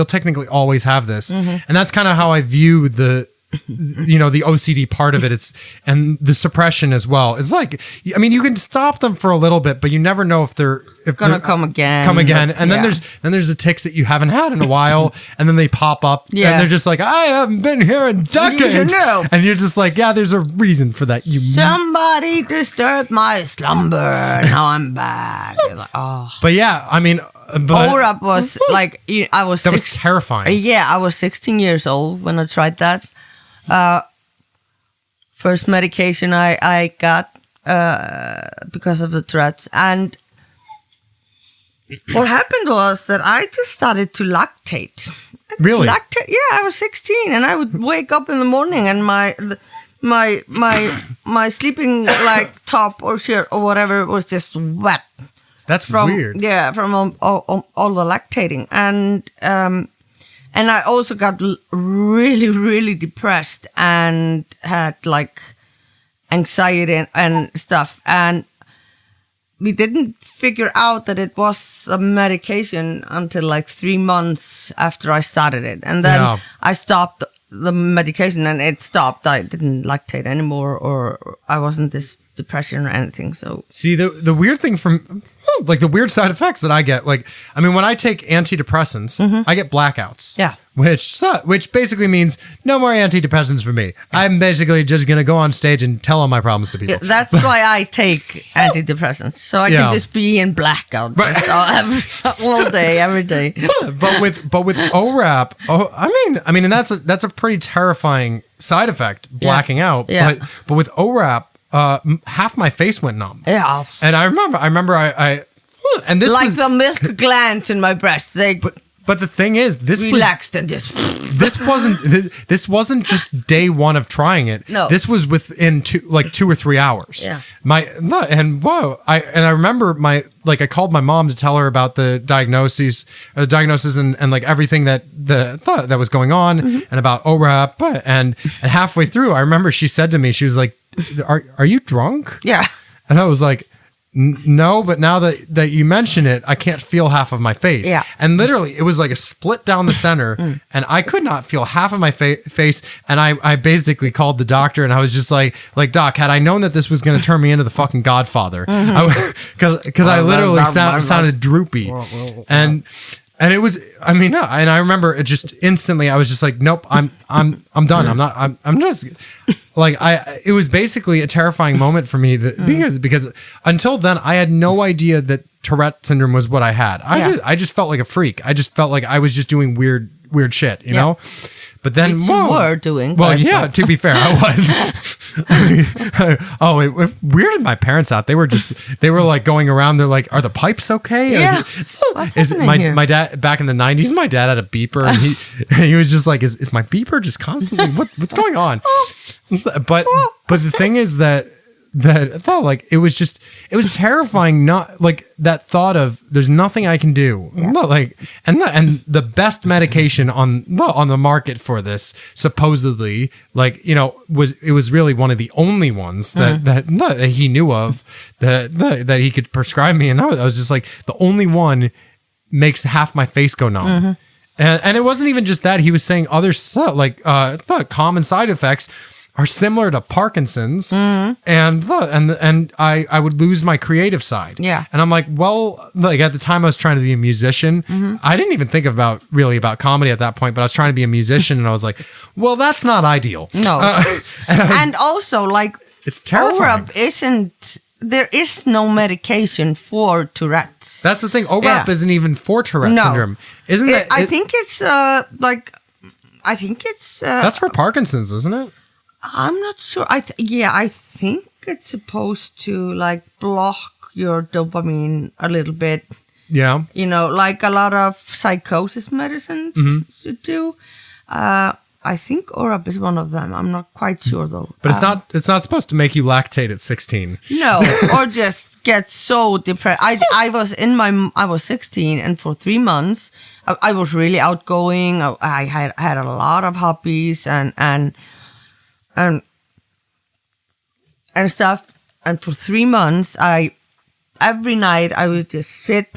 technically always have this. Mm-hmm. And that's kind of how I view the OCD part of it. And the suppression as well. It's like, I mean, you can stop them for a little bit, but you never know if they're
gonna come again.
And then there's the tics that you haven't had in a while, and then they pop up, and they're just like, I haven't been here in decades. And you're just like, yeah, there's a reason for that.
Somebody disturbed my slumber. Now I'm back. Like, oh.
But yeah, I mean,
ORAP was like, I was
that was terrifying.
Yeah, I was 16 years old when I tried that. First medication I got because of the Tourette's, and what happened was that I just started to lactate.
Really?
Yeah, I was 16, and I would wake up in the morning, and my sleeping like top or shirt or whatever was just wet.
That's weird.
Yeah, from all the lactating, and I also got really, really depressed and had like anxiety and stuff. And we didn't figure out that it was a medication until like 3 months after I started it. And then I stopped the medication and it stopped. I didn't lactate anymore, or I wasn't this depression or anything. So
see, the weird thing from like the weird side effects that I get, like, I mean, when I take antidepressants, I get blackouts.
Yeah.
Which basically means no more antidepressants for me. I'm basically just going to go on stage and tell all my problems to people.
Yeah, that's why I take antidepressants. So I can just be in blackout all day, every day.
But with ORAP, I mean, and that's a pretty terrifying side effect, blacking out.
Yeah.
But with ORAP, half my face went numb.
Yeah.
And I remember I and this
like
was
the milk glands in my breast.
But the thing is, this
relaxed and just
this wasn't just day one of trying it.
No,
this was within 2 or 3 hours.
Yeah.
I remember my like I called my mom to tell her about the diagnosis and like everything that was going on and about ORAP. And halfway through, I remember she said to me, she was like, are you drunk?
Yeah.
And I was like, no, but now that you mention it, I can't feel half of my face.
Yeah.
And literally, it was like a split down the center, and I could not feel half of my face. And I basically called the doctor, and I was just like, Doc, had I known that this was going to turn me into the fucking Godfather, because I literally sounded droopy, and it was, I mean, no, and I remember it just instantly, I was just like, nope, I'm done. I'm just like, it was basically a terrifying moment for me because until then I had no idea that Tourette syndrome was what I had. I just felt like a freak. I just felt like I was just doing weird shit, you know? But then
you were doing.
Well, yeah, to be fair, I was. It weirded my parents out. They were like going around. They're like, "Are the pipes okay?"
Yeah.
My dad back in the 90s? My dad had a beeper, and he was just like, "Is my beeper just constantly what's going on?" But the thing is that I thought like it was terrifying. Not like that thought of there's nothing I can do. Not like and the best medication on the market for this supposedly, like, you know, was really one of the only ones that he knew of that he could prescribe me, and I was just like, the only one makes half my face go numb. And it wasn't even just that. He was saying other stuff like the common side effects are similar to Parkinson's, and I would lose my creative side.
Yeah.
And I'm like, well, like at the time I was trying to be a musician. I didn't even think about comedy at that point, but I was trying to be a musician, and I was like, well, that's not ideal.
No. And also, like,
it's terrifying.
There is no medication for Tourette's.
That's the thing. ORAP isn't even for Tourette syndrome. Isn't it?
I think it's
that's for Parkinson's, isn't it?
I'm not sure. I think it's supposed to like block your dopamine a little bit.
Yeah.
You know, like a lot of psychosis medicines should do. I think ORAP is one of them. I'm not quite sure though.
But it's not supposed to make you lactate at 16.
No, or just get so depressed. I was 16, and for 3 months I was really outgoing. I had a lot of hobbies and stuff. And for 3 months, every night I would just sit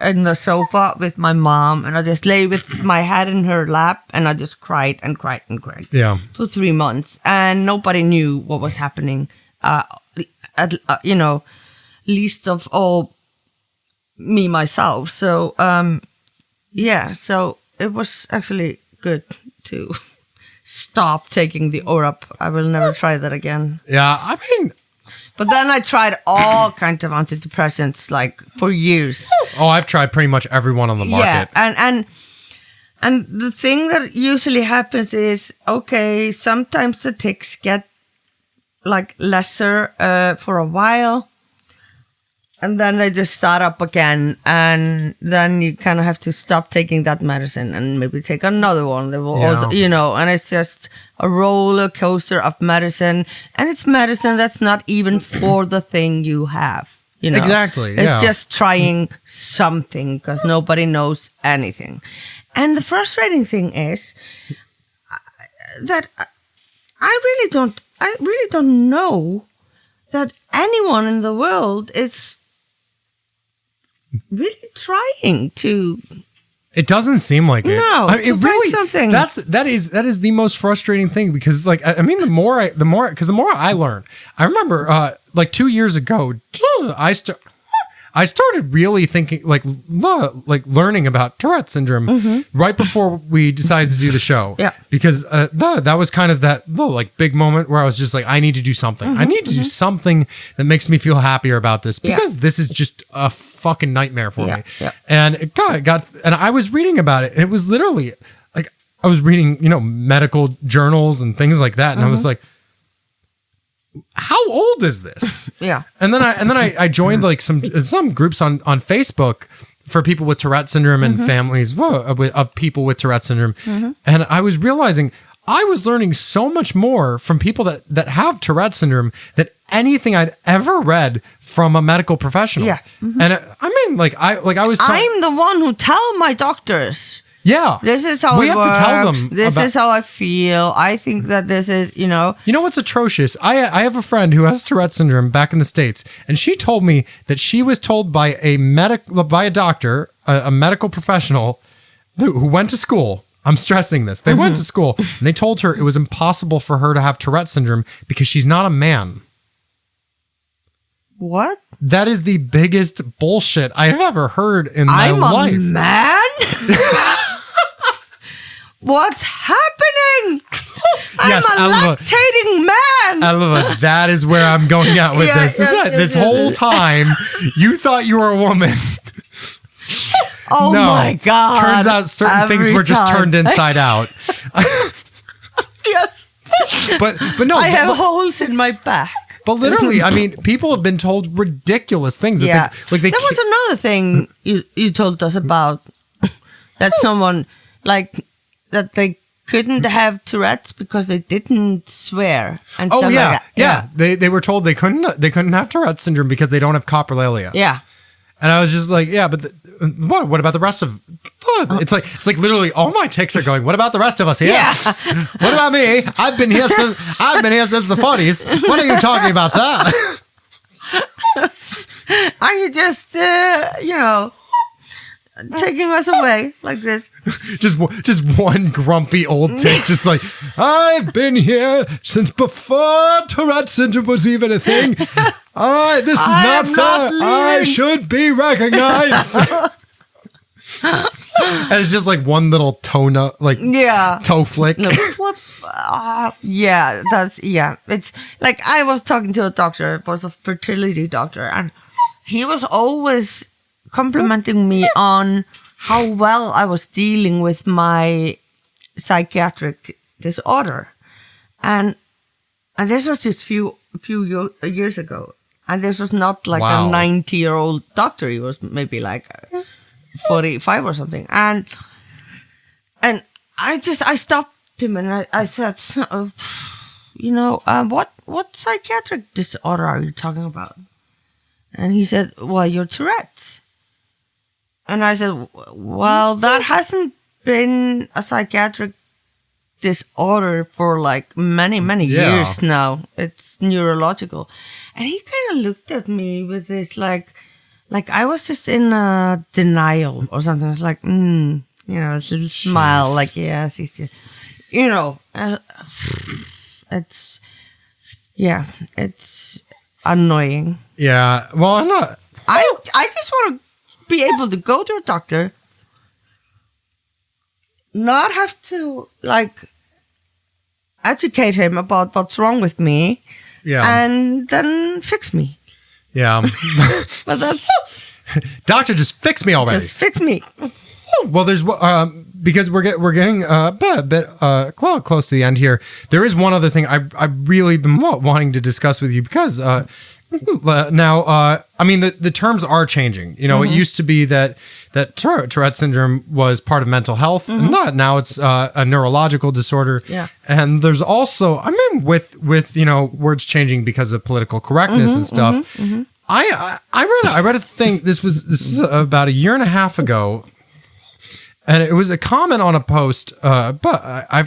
in the sofa with my mom, and I just lay with my head in her lap, and I just cried and cried and cried.
Yeah.
For 3 months, and nobody knew what was happening. You know, least of all me myself. So so it was actually good to stop taking the ORAP. I will never try that again.
Yeah, I mean,
but then I tried all kinds of antidepressants, like, for years.
Oh, I've tried pretty much everyone on the market.
Yeah, and the thing that usually happens is, okay, sometimes the tics get like lesser for a while, and then they just start up again, and then you kind of have to stop taking that medicine and maybe take another one. They will also, you know, and it's just a roller coaster of medicine, and it's medicine that's not even for the thing you have. You know,
exactly.
It's just trying something because nobody knows anything, and the frustrating thing is that I really don't know that anyone in the world is really trying to.
It doesn't seem like it.
No,
it really
something.
That is the most frustrating thing, because like I mean the more I learn. I remember like 2 years ago I started really thinking like learning about Tourette syndrome right before we decided to do the show.
Yeah.
Because that was kind of that like big moment where I was just like, I need to do something. I need to do something that makes me feel happier about this, because this is just a fucking nightmare for me.
Yeah.
And it got and I was reading about it, and it was literally like I was reading, you know, medical journals and things like that, and I was like, how old is this?
Yeah.
And then I joined like some groups on Facebook for people with Tourette syndrome and families of people with Tourette syndrome. And I was realizing I was learning so much more from people that have Tourette syndrome than anything I'd ever read from a medical professional.
Yeah. Mm-hmm.
And I was
I'm the one who tell my doctors.
Yeah.
This is how
we
it
have
works.
to tell them.
This is how I feel. I think that this is,
You know what's atrocious? I have a friend who has Tourette syndrome back in the States, and she told me that she was told by a doctor, a medical professional who went to school. I'm stressing this. They went to school, and they told her it was impossible for her to have Tourette syndrome because she's not a man.
What?
That is the biggest bullshit I have ever heard in my life.
I'm a man? What's happening?
Yes,
I'm a lactating man.
Elva, that is where I'm going at with this. This whole time, you thought you were a woman.
Oh my God.
Turns out certain things were just turned inside out.
Yes.
But no.
I have holes in my back.
But literally, I mean, people have been told ridiculous things.
Yeah. There was another thing you told us about that someone, that they couldn't have Tourette's because they didn't swear. And
oh, yeah.
Like
yeah. They were told they couldn't have Tourette syndrome because they don't have coprolalia.
Yeah.
And I was just like, yeah, but what about the rest of? It's like literally all my ticks are going. What about the rest of us here? Yeah. What about me? I've been here since the 40s. What are you talking about, sir?
Are you just taking us away like this?
just one grumpy old tick, just like, I've been here since before Tourette syndrome was even a thing. This is not fair. I should be recognized. And it's just like one little toe flick. No, it's like I was talking to a doctor. It was a fertility doctor, and he was always complimenting me on how well I was dealing with my psychiatric disorder, and this was just few years ago, and this was not like a 90-year-old doctor. He was maybe like 45 or something, and I stopped him and I said, what psychiatric disorder are you talking about? And he said, well, your Tourette's. And I said, well, that hasn't been a psychiatric disorder for like many years now. It's neurological. And he kind of looked at me with this like I was just in a denial or something. I was like, a little smile, like, yes, he's just, it's annoying. Yeah. Well, I'm not.
I just want to be able to go to a doctor, not have to educate him about what's wrong with me, and then fix me.
Yeah.
But that's
doctor, just fix me already.
Just fix me.
Well, there's because we're getting a bit close to the end here. There is one other thing I've really been wanting to discuss with you because now I mean the terms are changing. It used to be that Tourette syndrome was part of mental health, and not now it's a neurological disorder.
Yeah.
And there's also with words changing because of political correctness and stuff. I read a thing. This is about a year and a half ago. And it was a comment on a post, but I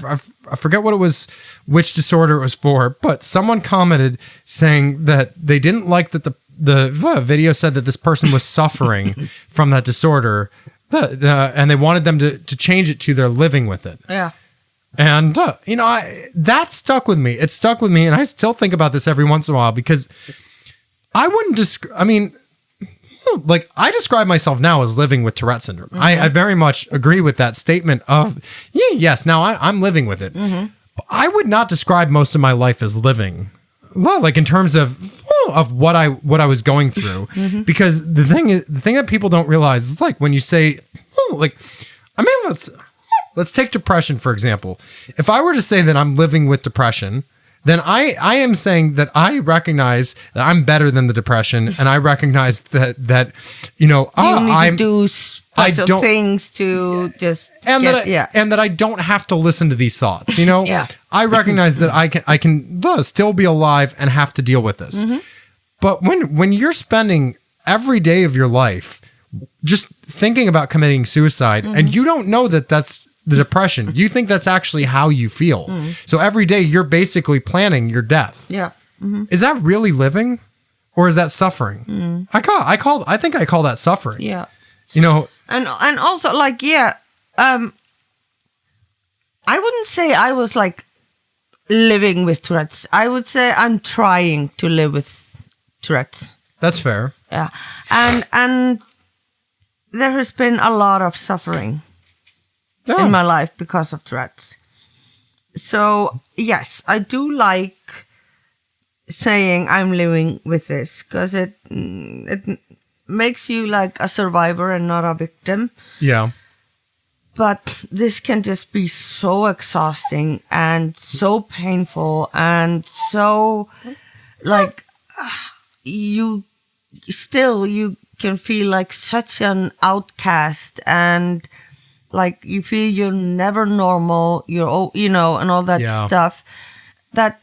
forget what it was, which disorder it was for. But someone commented saying that they didn't like that the video said that this person was suffering from that disorder, and they wanted them to change it to they're living with it.
Yeah.
And that stuck with me. It stuck with me, and I still think about this every once in a while because I wouldn't I describe myself now as living with Tourette syndrome. I very much agree with that statement of, yes, now I'm living with it. But I would not describe most of my life as living, in terms of what I was going through. Because the thing that people don't realize is when you say, let's take depression, for example. If I were to say that I'm living with depression, then I am saying that I recognize that I'm better than the depression, and I recognize that you know,
to do special things to just
and that I don't have to listen to these thoughts. You know, I recognize that I can thus still be alive and have to deal with this. Mm-hmm. But when you're spending every day of your life just thinking about committing suicide, and you don't know that that's the depression, you think that's actually how you feel. So every day you're basically planning your death. Yeah. Is that really living, or is that suffering? I think I call that suffering. Yeah. You know,
and also like I wouldn't say I was like living with Tourette's. I would say I'm trying to live with Tourette's.
That's fair.
Yeah. And there has been a lot of suffering in my life because of Tourette's. So, yes, I do like saying I'm living with this, because it makes you like a survivor and not a victim.
Yeah.
But this can just be so exhausting and so painful, and so like you can feel like such an outcast, and like you feel you're never normal, and all that stuff. That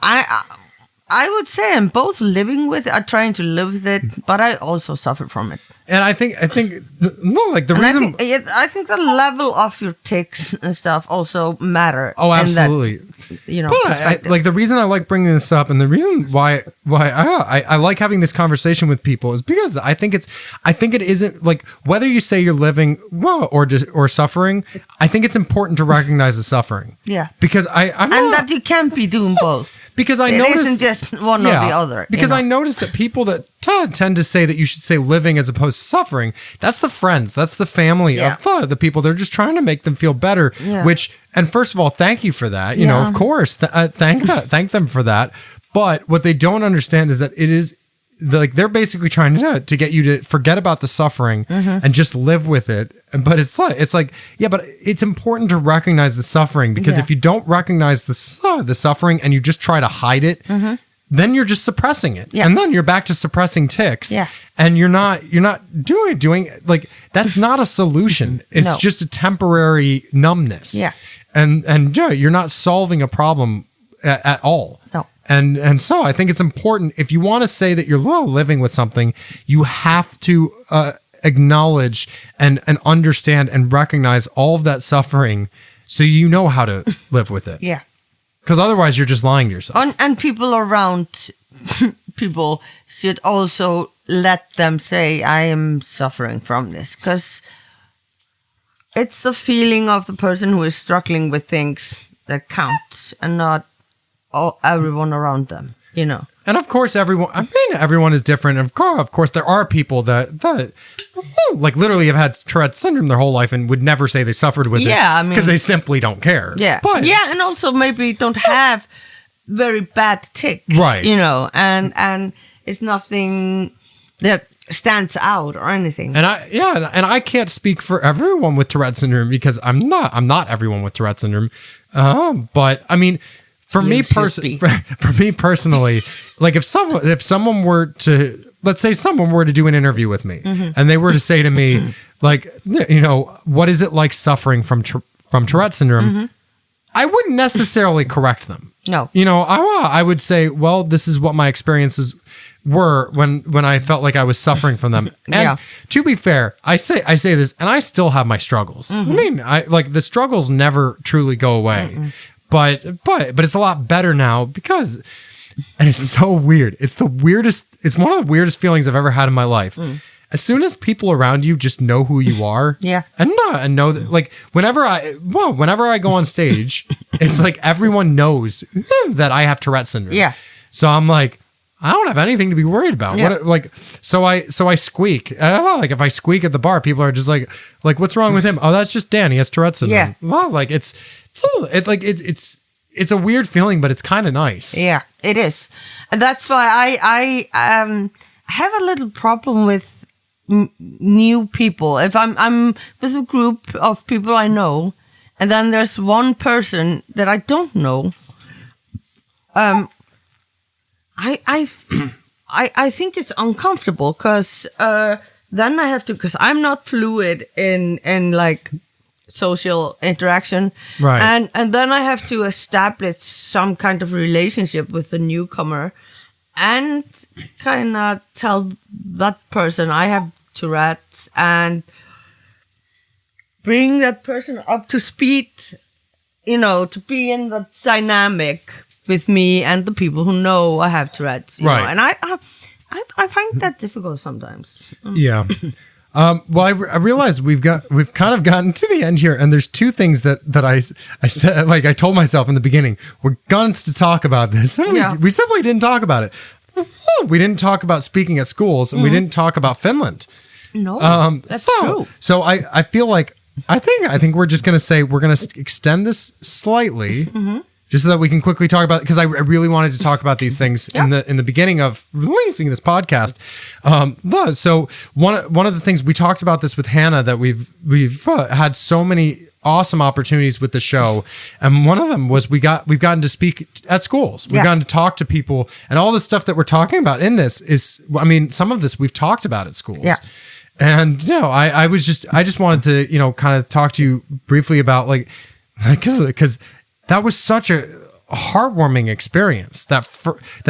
I would say I'm both living with it, trying to live with it, but I also suffer from it.
And I think the reason
I think the level of your tics and stuff also matter.
Oh, absolutely. But the reason I like bringing this up, and the reason why I like having this conversation with people, is because I think it isn't like whether you say you're living or suffering. I think it's important to recognize the suffering.
Yeah.
Because
that you can't be doing both.
Because
it isn't just one or the other.
Because I noticed that people that tend to say that you should say living as opposed to suffering, that's the friends, that's the family of the people. They're just trying to make them feel better. Yeah. And first of all, thank you for that. You know, of course, thank them for that. But what they don't understand is that it is like they're basically trying to get you to forget about the suffering and just live with it. But it's like but it's important to recognize the suffering, because if you don't recognize the suffering and you just try to hide it, then you're just suppressing it, and then you're back to suppressing tics, and you're not doing like that's not a solution. It's just a temporary numbness, and you're not solving a problem at all. No. And so I think it's important, if you want to say that you're living with something, you have to acknowledge and understand and recognize all of that suffering, so you know how to live with it. Yeah. Because otherwise you're just lying to yourself.
And people around people should also let them say, I am suffering from this. Because it's the feeling of the person who is struggling with things that counts, and not everyone around them, you know.
And of course, everyone is different. And of course, there are people that like literally have had Tourette Syndrome their whole life and would never say they suffered with it. Yeah, I mean, because they simply don't care.
Yeah, and also maybe don't have very bad tics, right? You know, and it's nothing that stands out or anything.
And I can't speak for everyone with Tourette Syndrome, because I'm not everyone with Tourette Syndrome. But I mean, for me personally, like if someone were to, let's say someone were to do an interview with me, and they were to say to me, like, you know, what is it like suffering from Tourette Syndrome? I wouldn't necessarily correct them.
No.
You know, I would say, well, this is what my experiences were when I felt like I was suffering from them. And to be fair, I say this, and I still have my struggles. I mean, the struggles never truly go away. But it's a lot better now, because, and it's so weird. It's one of the weirdest feelings I've ever had in my life. As soon as people around you just know who you are, and know that, like, whenever I go on stage, it's like everyone knows that I have Tourette Syndrome. Yeah. So I'm like, I don't have anything to be worried about. Yeah. So I squeak. I don't know, like if I squeak at the bar, people are just like, what's wrong with him? Oh, that's just Dan. He has Tourette Syndrome. Yeah. Well, like it's a weird feeling, but it's kind of nice.
Yeah, it is. And that's why I have a little problem with new people. If I'm with a group of people I know, and then there's one person that I don't know, I think it's uncomfortable because then I have to, because I'm not fluid in like social interaction,
right?
And then I have to establish some kind of relationship with the newcomer, and kind of tell that person I have Tourette's and bring that person up to speed, to be in the dynamic with me and the people who know I have Tourette's. You know? And I find that difficult sometimes.
Yeah. Well, I realized we've kind of gotten to the end here, and there's two things that I said, like I told myself in the beginning, we're going to talk about this. We simply didn't talk about it. We didn't talk about speaking at schools, and we didn't talk about Finland.
No, that's true.
So I feel like I think we're just going to say we're going to extend this slightly. Just so that we can quickly talk about it, because I really wanted to talk about these things in the beginning of releasing this podcast. So one of the things we talked about this with Hannah, that we've had so many awesome opportunities with the show, and one of them was we've gotten to speak at schools. We've gotten to talk to people, and all the stuff that we're talking about in this is, I mean, some of this we've talked about at schools. Yeah. And I just wanted to kind of talk to you briefly about because that was such a heartwarming experience. That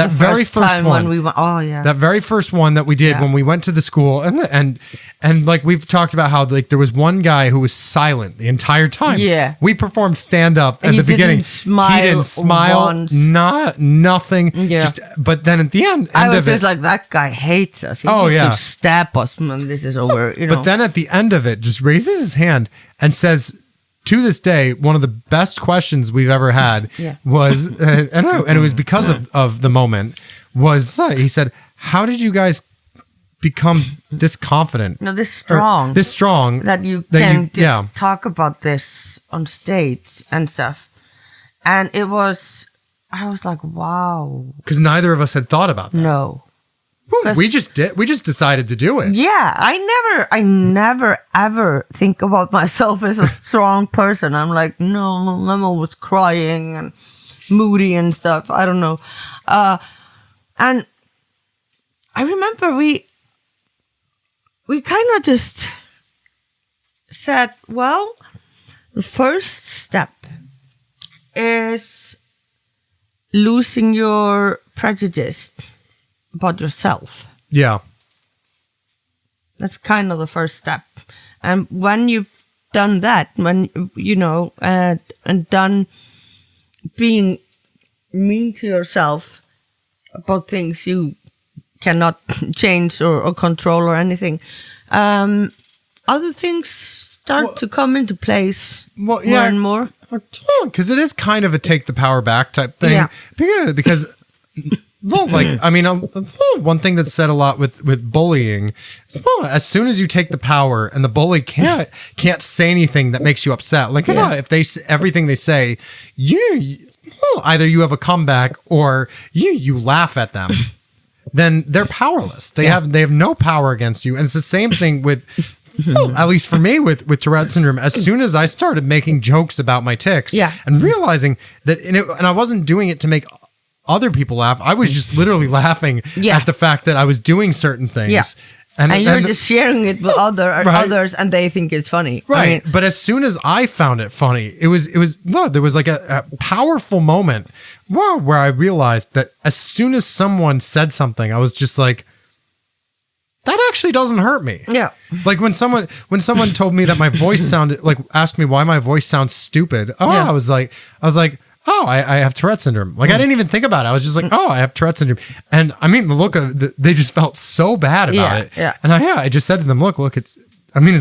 very first one. That very first one that we did when we went to the school, and like we've talked about how like there was one guy who was silent the entire time. Yeah, we performed stand up at the beginning. He didn't smile. Nothing. Yeah. But then at the end
I was
of
just like, that guy hates us. He should stab us when this is over.
But then at the end of it, just raises his hand and says, to this day, one of the best questions we've ever had was, and it was because of the moment, was he said, how did you guys become this confident?
This strong.
That
you can just talk about this on stage and stuff. And I was like, wow.
Because neither of us had thought about that.
No.
We just decided to do it.
Yeah, I never ever think about myself as a strong person. I'm like, no, I'm always crying and moody and stuff. I don't know. And I remember we kind of just said, well, the first step is losing your prejudice about yourself.
Yeah.
That's kind of the first step. And when you've done that, when, and done being mean to yourself about things you cannot change or control or anything, other things start to come into place more and more.
Because it is kind of a take the power back type thing. Yeah. Because well, one thing that's said a lot with bullying is, as soon as you take the power and the bully can't say anything that makes you upset, like if they everything they say, either you have a comeback or you laugh at them, then they're powerless. They have no power against you, and it's the same thing with. At least for me with Tourette syndrome, as soon as I started making jokes about my tics and realizing that, and I wasn't doing it to make other people laugh. I was just literally laughing at the fact that I was doing certain things. Yeah.
And you're just sharing it with others, and they think it's funny.
Right. I mean, but as soon as I found it funny, there was like a powerful moment where I realized that as soon as someone said something, I was just like, that actually doesn't hurt me.
Yeah.
Like when someone told me that my voice sounded, like asked me why my voice sounds stupid. I was like, oh, I have Tourette syndrome. Like I didn't even think about it. I was just like, oh, I have Tourette syndrome. And I mean, the look of they just felt so bad about it. Yeah. And I just said to them, look, it's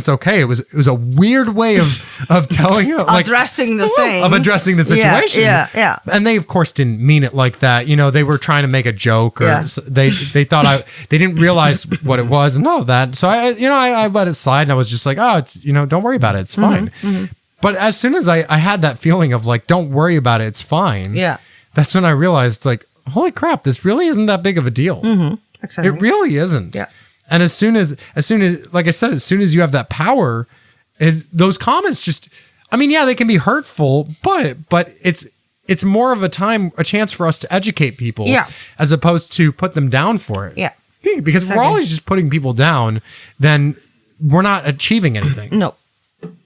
okay. It was a weird way of telling you, like
addressing the thing,
of addressing the situation.
Yeah.
And they of course didn't mean it like that. They were trying to make a joke, or they thought they didn't realize what it was and all of that. So I let it slide, and I was just like, oh, it's, don't worry about it. It's fine. Mm-hmm. But as soon as I had that feeling of like, don't worry about it, it's fine. Yeah. That's when I realized, like, holy crap, this really isn't that big of a deal. Mm-hmm. Exactly. It really isn't. Yeah. And as soon as, like I said, as soon as you have that power, those comments just, they can be hurtful, but it's more of a chance for us to educate people as opposed to put them down for it.
Yeah.
Because if we're always just putting people down, then we're not achieving anything.
No.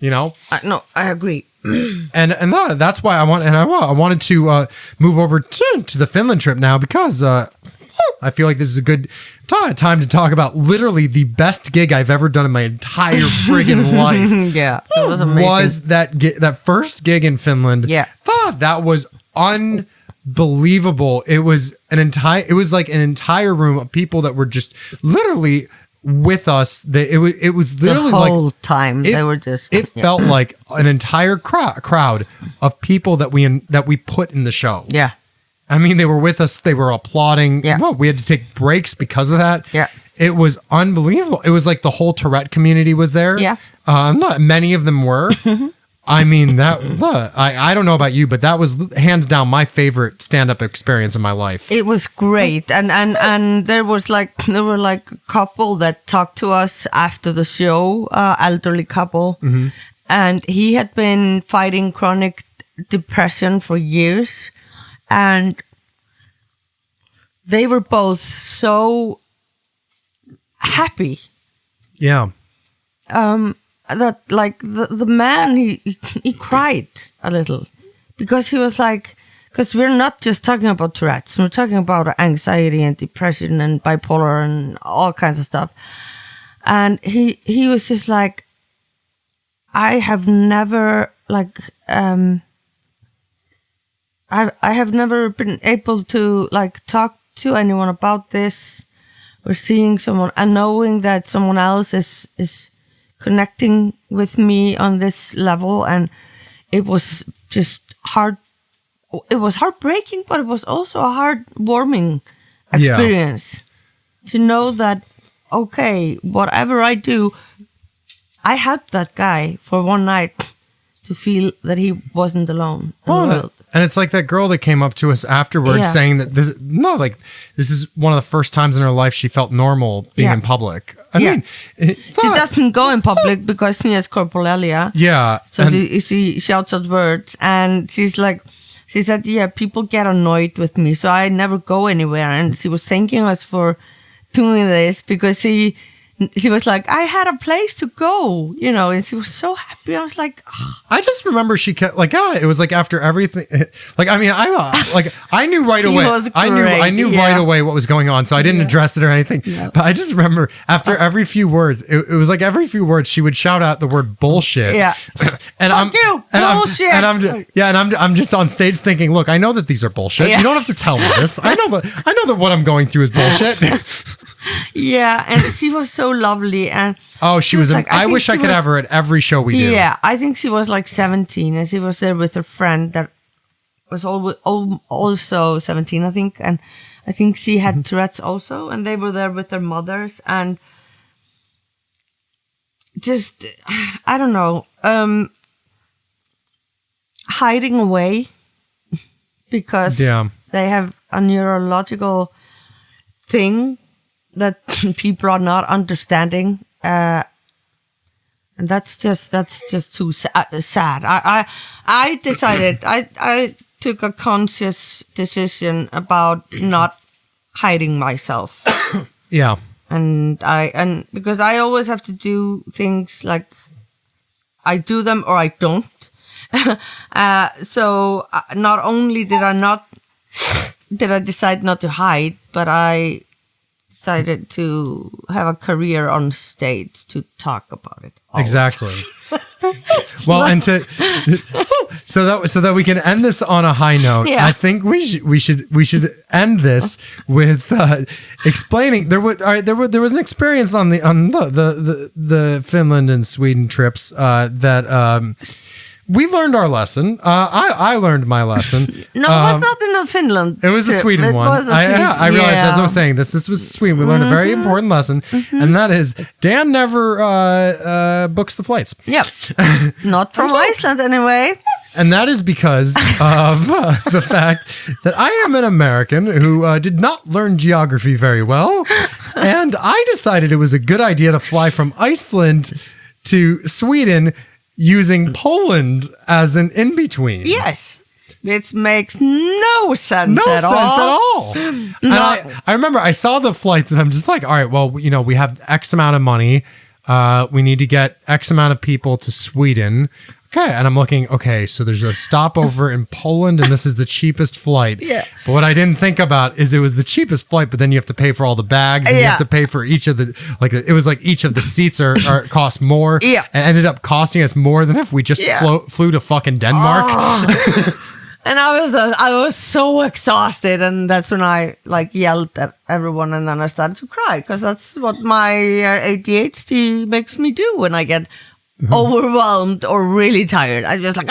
You know?
No, I agree.
And that's why I wanted to move over to the Finland trip now, because I feel like this is a good time to talk about literally the best gig I've ever done in my entire friggin' life.
Yeah, it was amazing.
Was that first gig in Finland?
Yeah,
that was unbelievable. It was like an entire room of people that were just literally with us. It was literally
the whole
like
time they were just.
It felt like an entire crowd of people that we put in the show.
Yeah.
I mean, they were with us. They were applauding.
Yeah.
Well, we had to take breaks because of that.
Yeah.
It was unbelievable. It was like the whole Tourette community was there.
Yeah.
Many of them were. I mean, I don't know about you, but that was hands down my favorite stand-up experience in my life.
It was great. And there were like a couple that talked to us after the show, elderly couple. Mm-hmm. And he had been fighting chronic depression for years. And they were both so happy.
Yeah.
That like the man, he cried a little because he was like, because we're not just talking about Tourette's, we're talking about anxiety and depression and bipolar and all kinds of stuff. And he was just like, I have never like, I have never been able to like talk to anyone about this or seeing someone and knowing that someone else is connecting with me on this level. And it was just hard. It was heartbreaking, but it was also a heartwarming experience to know that, okay, whatever I do, I helped that guy for one night to feel that he wasn't alone in the world.
And it's like that girl that came up to us afterwards saying that this is one of the first times in her life she felt normal being in public. I mean,
she doesn't go in public because she has corporelia.
Yeah.
So she shouts out words, and she said, yeah, people get annoyed with me, so I never go anywhere. And she was thanking us for doing this because she was like, I had a place to go, and she was so happy. I was like, oh.
I just remember she kept like, it was like after everything, like, I mean, I knew right away. I knew right away what was going on, so I didn't address it or anything. Yeah. But I just remember after every few words, it was like every few words she would shout out the word bullshit.
Yeah.
And
bullshit.
I'm just on stage thinking, look, I know that these are bullshit. Yeah. You don't have to tell me this. I know that what I'm going through is bullshit.
Yeah, and she was so lovely, and
she was. Like, I wish I could have her at every show we do.
Yeah, I think she was like 17, and she was there with her friend that was also 17, I think, and I think she had Tourette's also, and they were there with their mothers, and just I don't know, hiding away because they have a neurological thing that people are not understanding, and that's just too sad. I decided I took a conscious decision about not hiding myself.
Yeah,
and because I always have to do things like I do them or I don't. So not only did I decide not to hide, but I decided to have a career on stage to talk about it.
Exactly. Well, and so that we can end this on a high note. Yeah. I think we should end this with explaining there was an experience on the Finland and Sweden trips that we learned our lesson. I learned my lesson.
No, it was not in the Finland.
It was a Sweden one. I realized as I was saying this was Sweden. We learned a very important lesson, and that is Dan never books the flights.
Yep, not from Iceland anyway.
And that is because of the fact that I am an American who did not learn geography very well, and I decided it was a good idea to fly from Iceland to Sweden using Poland as an in-between.
Yes. It makes no sense
No
at
sense
all.
at all. And I remember I saw the flights and I'm just like, all right, well, we have X amount of money. We need to get X amount of people to Sweden. Okay. And I'm looking, okay, so there's a stopover in Poland and this is the cheapest flight.
Yeah.
But what I didn't think about is it was the cheapest flight, but then you have to pay for all the bags and you have to pay for each of the, it was like each of the seats are cost more.
Yeah.
And ended up costing us more than if we just flew to fucking Denmark.
Oh. And I was so exhausted, and that's when I yelled at everyone, and then I started to cry because that's what my ADHD makes me do when I get overwhelmed or really tired. I just and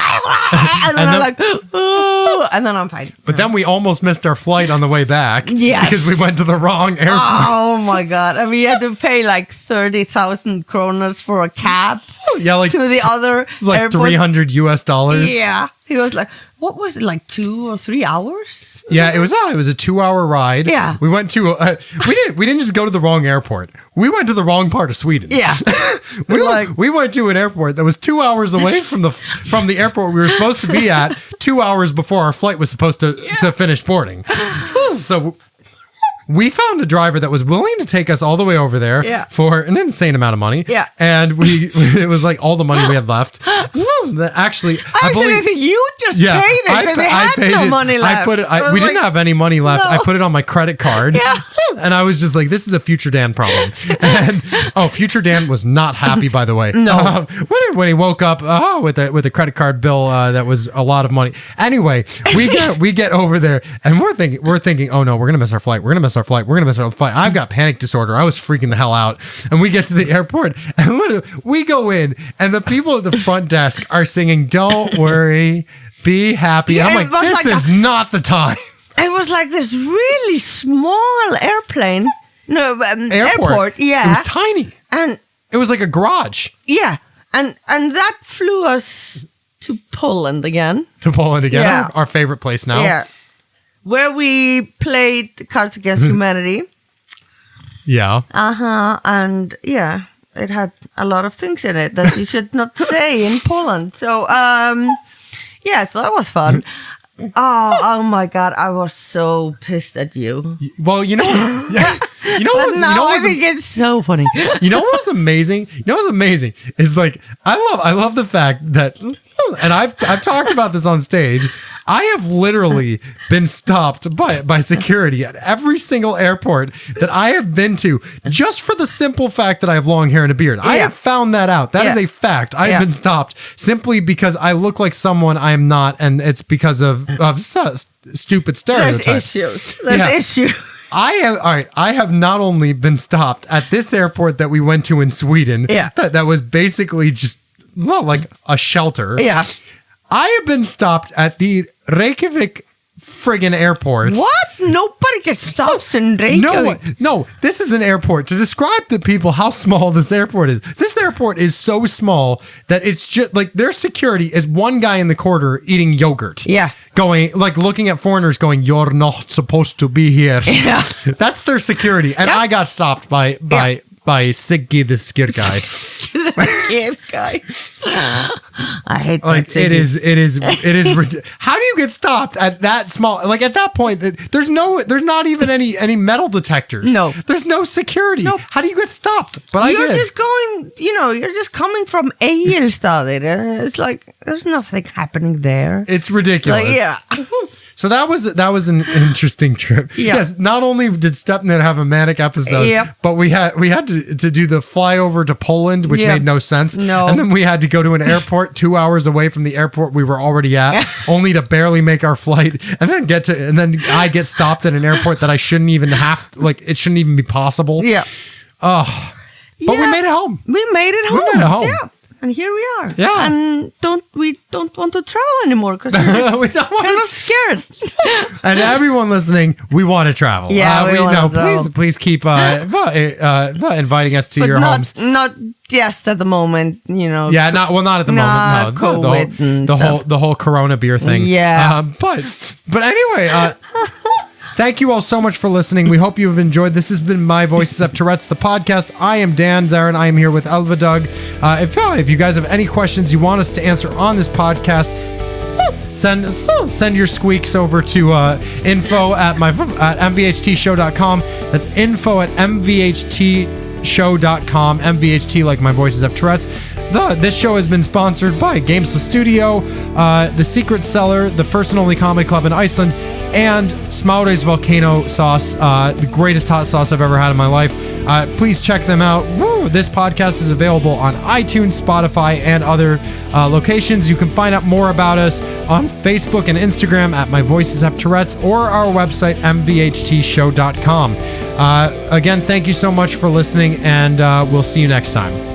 then I'm like, oh, and then I'm fine.
But then we almost missed our flight on the way back.
Yes.
Because we went to the wrong airport.
Oh my God. And we had to pay 30,000 kroners for a cab to the other
It was
airport.
$300 US.
Yeah. He was like, what was it, 2 or 3 hours?
Yeah, it was a 2-hour ride.
Yeah.
We went to we didn't just go to the wrong airport. We went to the wrong part of Sweden.
Yeah.
we went to an airport that was 2 hours away from the airport we were supposed to be at 2 hours before our flight was supposed to finish boarding. So we found a driver that was willing to take us all the way over there for an insane amount of money.
Yeah.
And it was all the money we had left. Actually, I
think you just paid it. I paid no money left.
We didn't have any money left.
No.
I put it on my credit card.
Yeah.
And I was just like, this is a future Dan problem. And future Dan was not happy, by the way.
No.
When he woke up with a credit card bill that was a lot of money. Anyway, we get over there and we're thinking, oh no, we're gonna miss our flight. We're gonna miss our flight. I've got panic disorder. I was freaking the hell out. And we get to the airport and literally we go in and the people at the front desk are singing, "Don't worry, be happy." I'm like, this is not the time.
It was like this really small airplane. No, airport. Yeah.
It was tiny.
And
it was like a garage.
Yeah. And that flew us to Poland again.
Yeah. Our favorite place now.
Yeah. Where we played Cards Against Humanity.
Yeah.
And yeah, it had a lot of things in it that you should not say in Poland. So, so that was fun. Oh my God, I was so pissed at you.
Well, I
think it's so funny.
You know what was amazing? Is I love the fact that, and I've talked about this on stage. I have literally been stopped by security at every single airport that I have been to just for the simple fact that I have long hair and a beard. Yeah. I have found that out. That is a fact. I have been stopped simply because I look like someone I am not, and it's because of stupid stereotypes.
There's issues.
I have not only been stopped at this airport that we went to in Sweden, that was basically just like a shelter.
Yeah.
I have been stopped at the Reykjavik friggin' airport.
What? Nobody gets stopped in Reykjavik.
No, this is an airport. To describe to people how small this airport is. This airport is so small that it's just their security is one guy in the corner eating yogurt.
Yeah.
Going, looking at foreigners going, "You're not supposed to be here."
Yeah.
That's their security. And I got stopped by Siggy the skid guy.
Skid guy. I hate that.
It is how do you get stopped at that small, at that point, there's not even any metal detectors.
No.
There's no security. Nope. How do you get stopped? But
you're just going, you're just coming from Egilstaðir. It's there's nothing happening there.
It's ridiculous.
Yeah.
So that was an interesting trip.
Yeah.
Yes, not only did Stepnet have a manic episode, but we had to do the flyover to Poland, which made no sense.
No.
And then we had to go to an airport 2 hours away from the airport we were already at, only to barely make our flight, and then I get stopped at an airport that I shouldn't even it shouldn't even be possible.
Yeah.
But we made it home.
We made it home. Yeah. And here we are.
Yeah.
And we don't want to travel anymore because we're kind of scared.
And everyone listening, we want to travel.
Yeah, we want to travel.
Please keep inviting us to your homes.
Not just at the moment,
Yeah, not at the moment. No,
COVID
the whole Corona beer thing.
Yeah.
But anyway. Thank you all so much for listening. We hope you have enjoyed. This has been My Voices Have Tourettes, the podcast. I am Dan Zerin. I am here with Elva Dögg. If you guys have any questions you want us to answer on this podcast, send your squeaks over to info at mvhtshow.com. That's info at mvhtshow.com. MVHT like my voices have Tourette's. This show has been sponsored by Games Studio, The Secret Cellar, the first and only comedy club in Iceland, and Smaure's Volcano Sauce, the greatest hot sauce I've ever had in my life. Please check them out. Woo! This podcast is available on iTunes, Spotify, and other locations. You can find out more about us on Facebook and Instagram at My Voices Have Tourette's or our website, mvhtshow.com. Again, thank you so much for listening, and we'll see you next time.